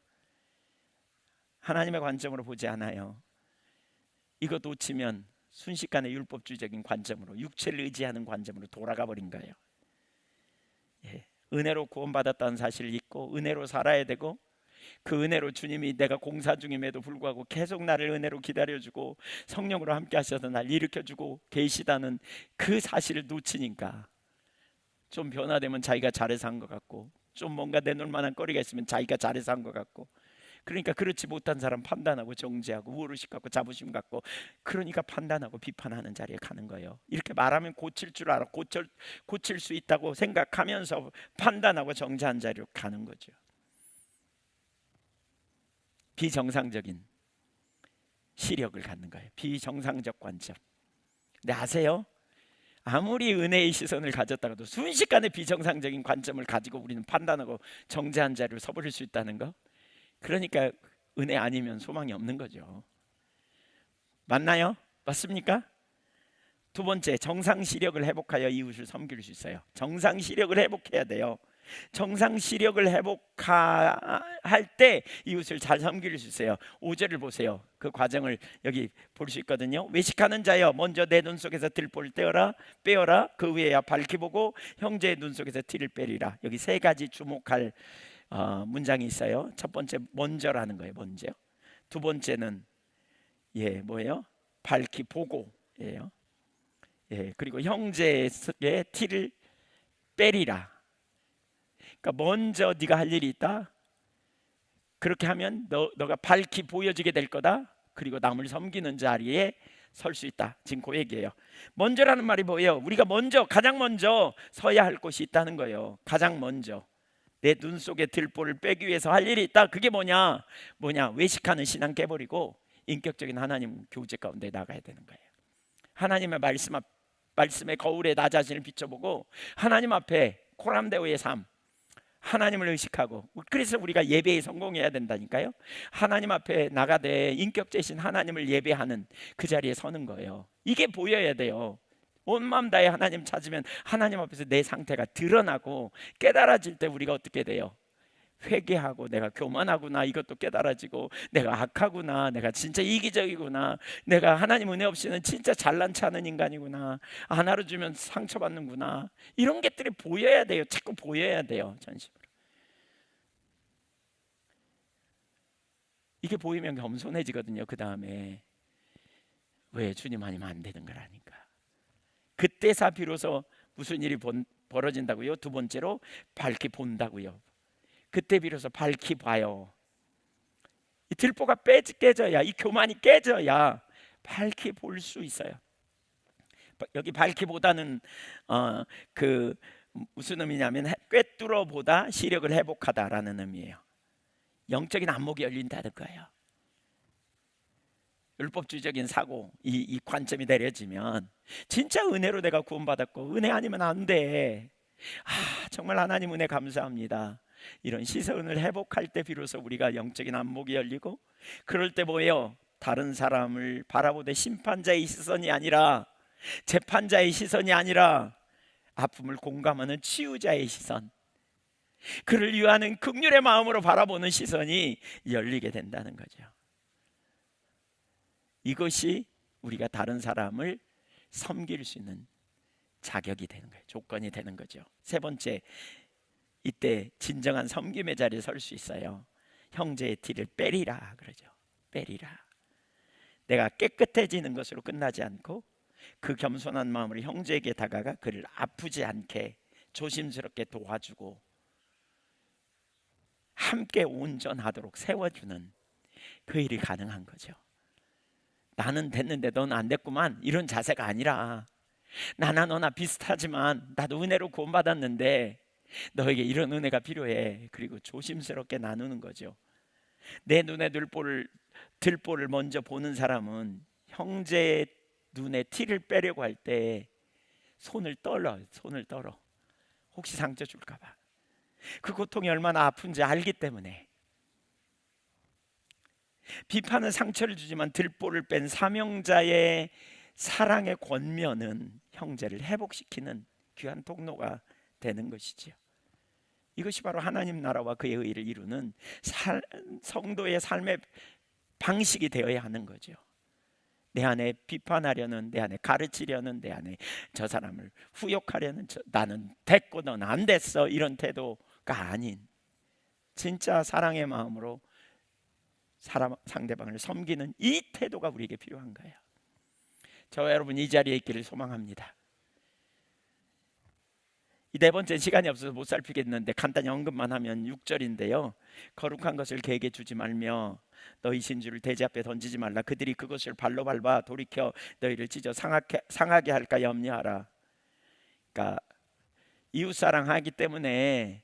하나님의 관점으로 보지 않아요. 이거 놓치면 순식간에 율법주의적인 관점으로, 육체를 의지하는 관점으로 돌아가 버린 거예요. 은혜로 구원받았다는 사실을 잊고 은혜로 살아야 되고, 그 은혜로 주님이 내가 공사 중임에도 불구하고 계속 나를 은혜로 기다려주고 성령으로 함께 하셔서 날 일으켜주고 계시다는 그 사실을 놓치니까, 좀 변화되면 자기가 잘해서 한 것 같고, 좀 뭔가 내놓을 만한 거리가 있으면 자기가 잘해서 한 것 같고, 그러니까 그렇지 못한 사람 판단하고 정죄하고 우월의식 갖고 자부심 갖고, 그러니까 판단하고 비판하는 자리에 가는 거예요. 이렇게 말하면 고칠 줄 알아, 고칠 수 있다고 생각하면서 판단하고 정죄한 자리로 가는 거죠. 비정상적인 시력을 갖는 거예요. 비정상적 관점. 근데 아세요? 아무리 은혜의 시선을 가졌다가도 순식간에 비정상적인 관점을 가지고 우리는 판단하고 정죄한 자리로 서버릴 수 있다는 거. 그러니까 은혜 아니면 소망이 없는 거죠. 맞나요? 맞습니까? 두 번째, 정상 시력을 회복하여 이웃을 섬길 수 있어요. 정상 시력을 회복해야 돼요. 정상 시력을 회복할 때 이웃을 잘 섬길 수 있어요. 5절을 보세요. 그 과정을 여기 볼 수 있거든요. 외식하는 자여, 먼저 내 눈 속에서 들보를 빼어라. 그 후에야 밝히 보고 형제의 눈 속에서 티를 빼리라. 여기 세 가지 주목할 문장이 있어요. 첫 번째, 먼저라는 거예요. 먼저. 두 번째는 뭐예요? 밝히 보고예요. 그리고 형제의 티를 빼리라. 그러니까 먼저 네가 할 일이 있다. 그렇게 하면 너가 밝히 보여지게 될 거다. 그리고 남을 섬기는 자리에 설 수 있다. 지금 그 얘기예요. 먼저라는 말이 뭐예요? 우리가 가장 먼저 서야 할 곳이 있다는 거예요. 가장 먼저 내 눈 속에 들보를 빼기 위해서 할 일이 있다. 그게 뭐냐? 외식하는 신앙 깨버리고 인격적인 하나님 교제 가운데 나가야 되는 거예요. 하나님의 말씀의 거울에 나 자신을 비춰보고 하나님 앞에 코람데오의 삶, 하나님을 의식하고, 그래서 우리가 예배에 성공해야 된다니까요. 하나님 앞에 나가되 인격제신 하나님을 예배하는 그 자리에 서는 거예요. 이게 보여야 돼요. 온 마음 다해 하나님 찾으면 하나님 앞에서 내 상태가 드러나고 깨달아질 때 우리가 어떻게 돼요? 회개하고 내가 교만하구나, 이것도 깨달아지고, 내가 악하구나, 내가 진짜 이기적이구나, 내가 하나님 은혜 없이는 진짜 잘난 체 않은 인간이구나, 안 알아주면 상처받는구나, 이런 것들이 보여야 돼요. 자꾸 보여야 돼요. 전심으로. 이게 보이면 겸손해지거든요. 그 다음에 왜 주님 아니면 안 되는 거라니까. 그때서 비로소 무슨 일이 벌어진다고요? 두 번째로 밝히 본다고요. 그때 비로소 밝히 봐요. 이 들보가 깨져야, 이 교만이 깨져야 밝히 볼 수 있어요. 여기 밝히 보다는 무슨 의미냐면 꿰뚫어보다 시력을 회복하다라는 의미예요. 영적인 안목이 열린다는 거예요. 율법주의적인 사고, 이 관점이 내려지면 진짜 은혜로 내가 구원받았고 은혜 아니면 안 돼. 정말 하나님 은혜 감사합니다. 이런 시선을 회복할 때 비로소 우리가 영적인 안목이 열리고, 그럴 때 뭐예요? 다른 사람을 바라보되 심판자의 시선이 아니라, 재판자의 시선이 아니라 아픔을 공감하는 치유자의 시선, 그를 위하는 긍휼의 마음으로 바라보는 시선이 열리게 된다는 거죠. 이것이 우리가 다른 사람을 섬길 수 있는 자격이 되는 거예요. 조건이 되는 거죠. 세 번째, 이때 진정한 섬김의 자리에 설 수 있어요. 형제의 티를 빼리라 그러죠. 빼리라. 내가 깨끗해지는 것으로 끝나지 않고 그 겸손한 마음으로 형제에게 다가가 그를 아프지 않게 조심스럽게 도와주고 함께 온전하도록 세워주는 그 일이 가능한 거죠. 나는 됐는데 넌 안 됐구만, 이런 자세가 아니라, 나나 너나 비슷하지만 나도 은혜로 구원받았는데 너에게 이런 은혜가 필요해. 그리고 조심스럽게 나누는 거죠. 내 눈에 들보를 먼저 보는 사람은 형제의 눈에 티를 빼려고 할 때 손을 떨어. 혹시 상처 줄까 봐. 그 고통이 얼마나 아픈지 알기 때문에. 비판은 상처를 주지만 들보를 뺀 사명자의 사랑의 권면은 형제를 회복시키는 귀한 통로가 되는 것이지요. 이것이 바로 하나님 나라와 그의 의를 이루는 성도의 삶의 방식이 되어야 하는 거죠. 내 안에 비판하려는, 내 안에 가르치려는, 내 안에 저 사람을 후욕하려는, 나는 됐고 넌 안 됐어, 이런 태도가 아닌 진짜 사랑의 마음으로 상대방을 섬기는 이 태도가 우리에게 필요한 거예요. 저와 여러분 이 자리에 있기를 소망합니다. 이 네 번째 시간이 없어서 못 살피겠는데 간단히 언급만 하면 6절인데요. 거룩한 것을 개에게 주지 말며 너희 신주를 돼지 앞에 던지지 말라. 그들이 그것을 발로 밟아 돌이켜 너희를 찢어 상하게 할까 염려하라. 그러니까 이웃사랑하기 때문에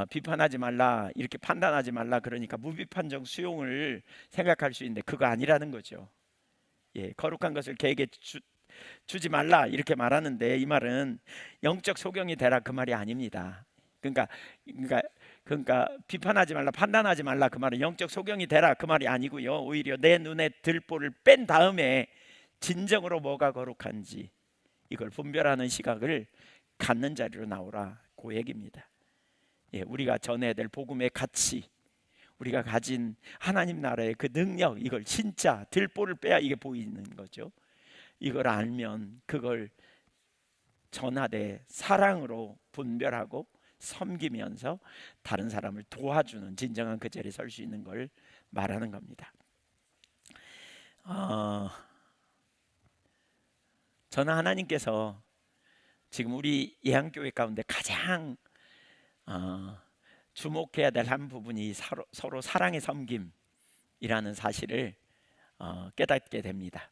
비판하지 말라, 이렇게 판단하지 말라, 그러니까 무비판정 수용을 생각할 수 있는데 그거 아니라는 거죠. 거룩한 것을 개에게 주지 말라 이렇게 말하는데 이 말은 영적 소경이 되라 그 말이 아닙니다. 그러니까 비판하지 말라, 판단하지 말라 그 말은 영적 소경이 되라 그 말이 아니고요. 오히려 내 눈에 들보를 뺀 다음에 진정으로 뭐가 거룩한지 이걸 분별하는 시각을 갖는 자리로 나오라, 그 얘기입니다. 우리가 전해야 될 복음의 가치, 우리가 가진 하나님 나라의 그 능력, 이걸 진짜 들보를 빼야 이게 보이는 거죠. 이걸 알면 그걸 전하되 사랑으로 분별하고 섬기면서 다른 사람을 도와주는 진정한 그 자리에 설 수 있는 걸 말하는 겁니다. 저는 하나님께서 지금 우리 예한교회 가운데 가장 주목해야 될 한 부분이 서로 사랑의 섬김이라는 사실을 깨닫게 됩니다.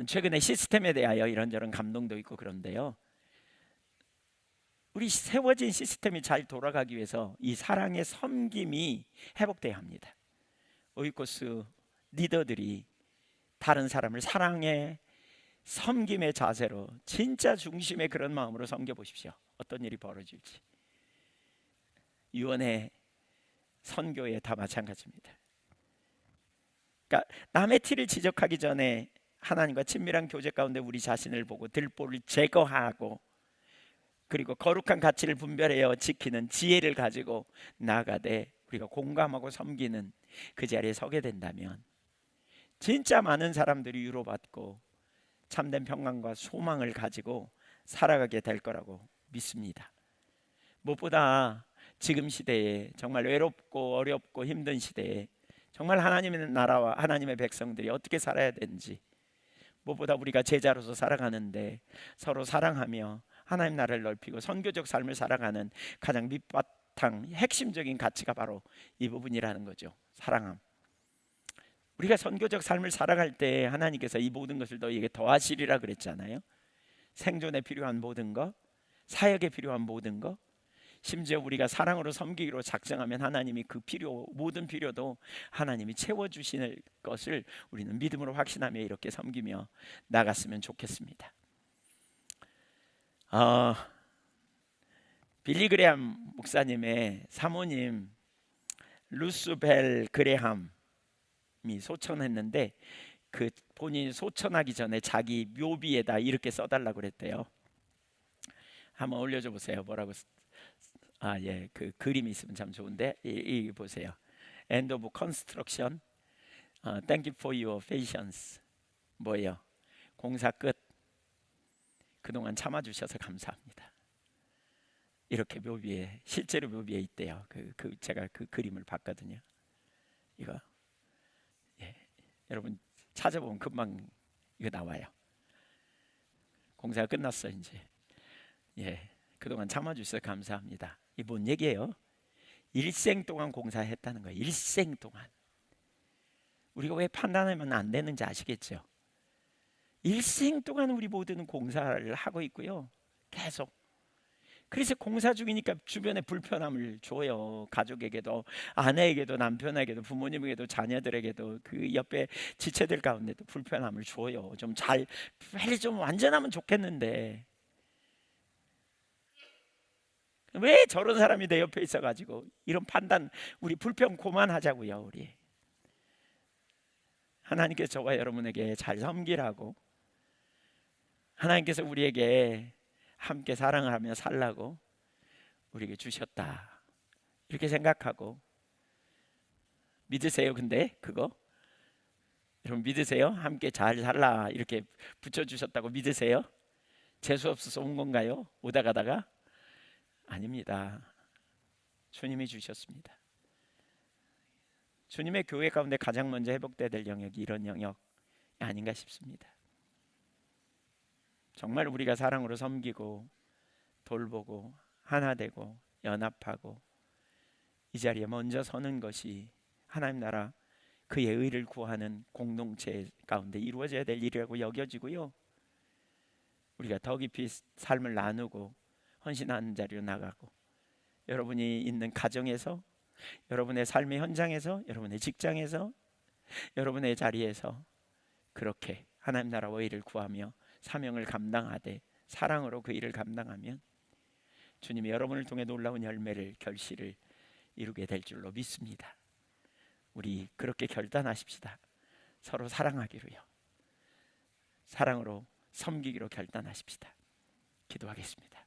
최근에 시스템에 대하여 이런저런 감동도 있고 그런데요, 우리 세워진 시스템이 잘 돌아가기 위해서 이 사랑의 섬김이 회복돼야 합니다. 오이코스 리더들이 다른 사람을 사랑의 섬김의 자세로 진짜 중심의 그런 마음으로 섬겨보십시오. 어떤 일이 벌어질지. 유언의 선교에 다 마찬가지입니다. 그러니까 남의 티를 지적하기 전에 하나님과 친밀한 교제 가운데 우리 자신을 보고 들보를 제거하고 그리고 거룩한 가치를 분별하여 지키는 지혜를 가지고 나아가되 우리가 공감하고 섬기는 그 자리에 서게 된다면 진짜 많은 사람들이 위로받고 참된 평강과 소망을 가지고 살아가게 될 거라고 믿습니다. 무엇보다 지금 시대에 정말 외롭고 어렵고 힘든 시대에 정말 하나님의 나라와 하나님의 백성들이 어떻게 살아야 되는지, 무엇보다 우리가 제자로서 살아가는데 서로 사랑하며 하나님 나라를 넓히고 선교적 삶을 살아가는 가장 밑바탕 핵심적인 가치가 바로 이 부분이라는 거죠. 사랑함. 우리가 선교적 삶을 살아갈 때 하나님께서 이 모든 것을 너희에게 더하시리라 그랬잖아요. 생존에 필요한 모든 것, 사역에 필요한 모든 것, 심지어 우리가 사랑으로 섬기기로 작정하면 하나님이 그 모든 필요도 하나님이 채워주실 것을 우리는 믿음으로 확신하며 이렇게 섬기며 나갔으면 좋겠습니다. 빌리 그레함 목사님의 사모님 루스벨 그레함이 소천했는데 그 본인이 소천하기 전에 자기 묘비에다 이렇게 써달라고 그랬대요. 한번 올려줘 보세요. 뭐라고? 예, 그 그림이 있으면 참 좋은데 이 보세요. End of construction. Thank you for your patience. 뭐예요? 공사 끝. 그동안 참아주셔서 감사합니다. 이렇게 묘비에, 실제로 묘비에 있대요. 제가 그 그림을 봤거든요. 이거, 예, 여러분 찾아보면 금방 이거 나와요. 공사가 끝났어 이제. 예, 그동안 참아주셔서 감사합니다. 이 뭔 얘기예요? 일생 동안 공사했다는 거예요. 일생 동안. 우리가 왜 판단하면 안 되는지 아시겠죠? 일생 동안 우리 모두는 공사를 하고 있고요. 계속. 그래서 공사 중이니까 주변에 불편함을 줘요. 가족에게도, 아내에게도, 남편에게도, 부모님에게도, 자녀들에게도, 그 옆에 지체들 가운데도 불편함을 줘요. 좀 빨리 좀 완전하면 좋겠는데 왜 저런 사람이 내 옆에 있어가지고 이런 판단, 우리 불평 그만하자고요. 우리 하나님께서 저와 여러분에게 잘 섬기라고, 하나님께서 우리에게 함께 사랑을 하며 살라고 우리에게 주셨다, 이렇게 생각하고 믿으세요? 근데 그거 여러분 믿으세요? 함께 잘 살라 이렇게 붙여주셨다고 믿으세요? 재수 없어서 온 건가요? 오다 가다가? 아닙니다. 주님이 주셨습니다. 주님의 교회 가운데 가장 먼저 회복돼야 될 영역이 이런 영역이 아닌가 싶습니다. 정말 우리가 사랑으로 섬기고 돌보고 하나 되고 연합하고 이 자리에 먼저 서는 것이 하나님 나라 그의 의를 구하는 공동체 가운데 이루어져야 될 일이라고 여겨지고요. 우리가 더 깊이 삶을 나누고 헌신하는 자리로 나가고, 여러분이 있는 가정에서, 여러분의 삶의 현장에서, 여러분의 직장에서, 여러분의 자리에서 그렇게 하나님 나라와 의를 구하며 사명을 감당하되 사랑으로 그 일을 감당하면 주님이 여러분을 통해 놀라운 열매를, 결실을 이루게 될 줄로 믿습니다. 우리 그렇게 결단하십시다. 서로 사랑하기로요. 사랑으로 섬기기로 결단하십시다. 기도하겠습니다.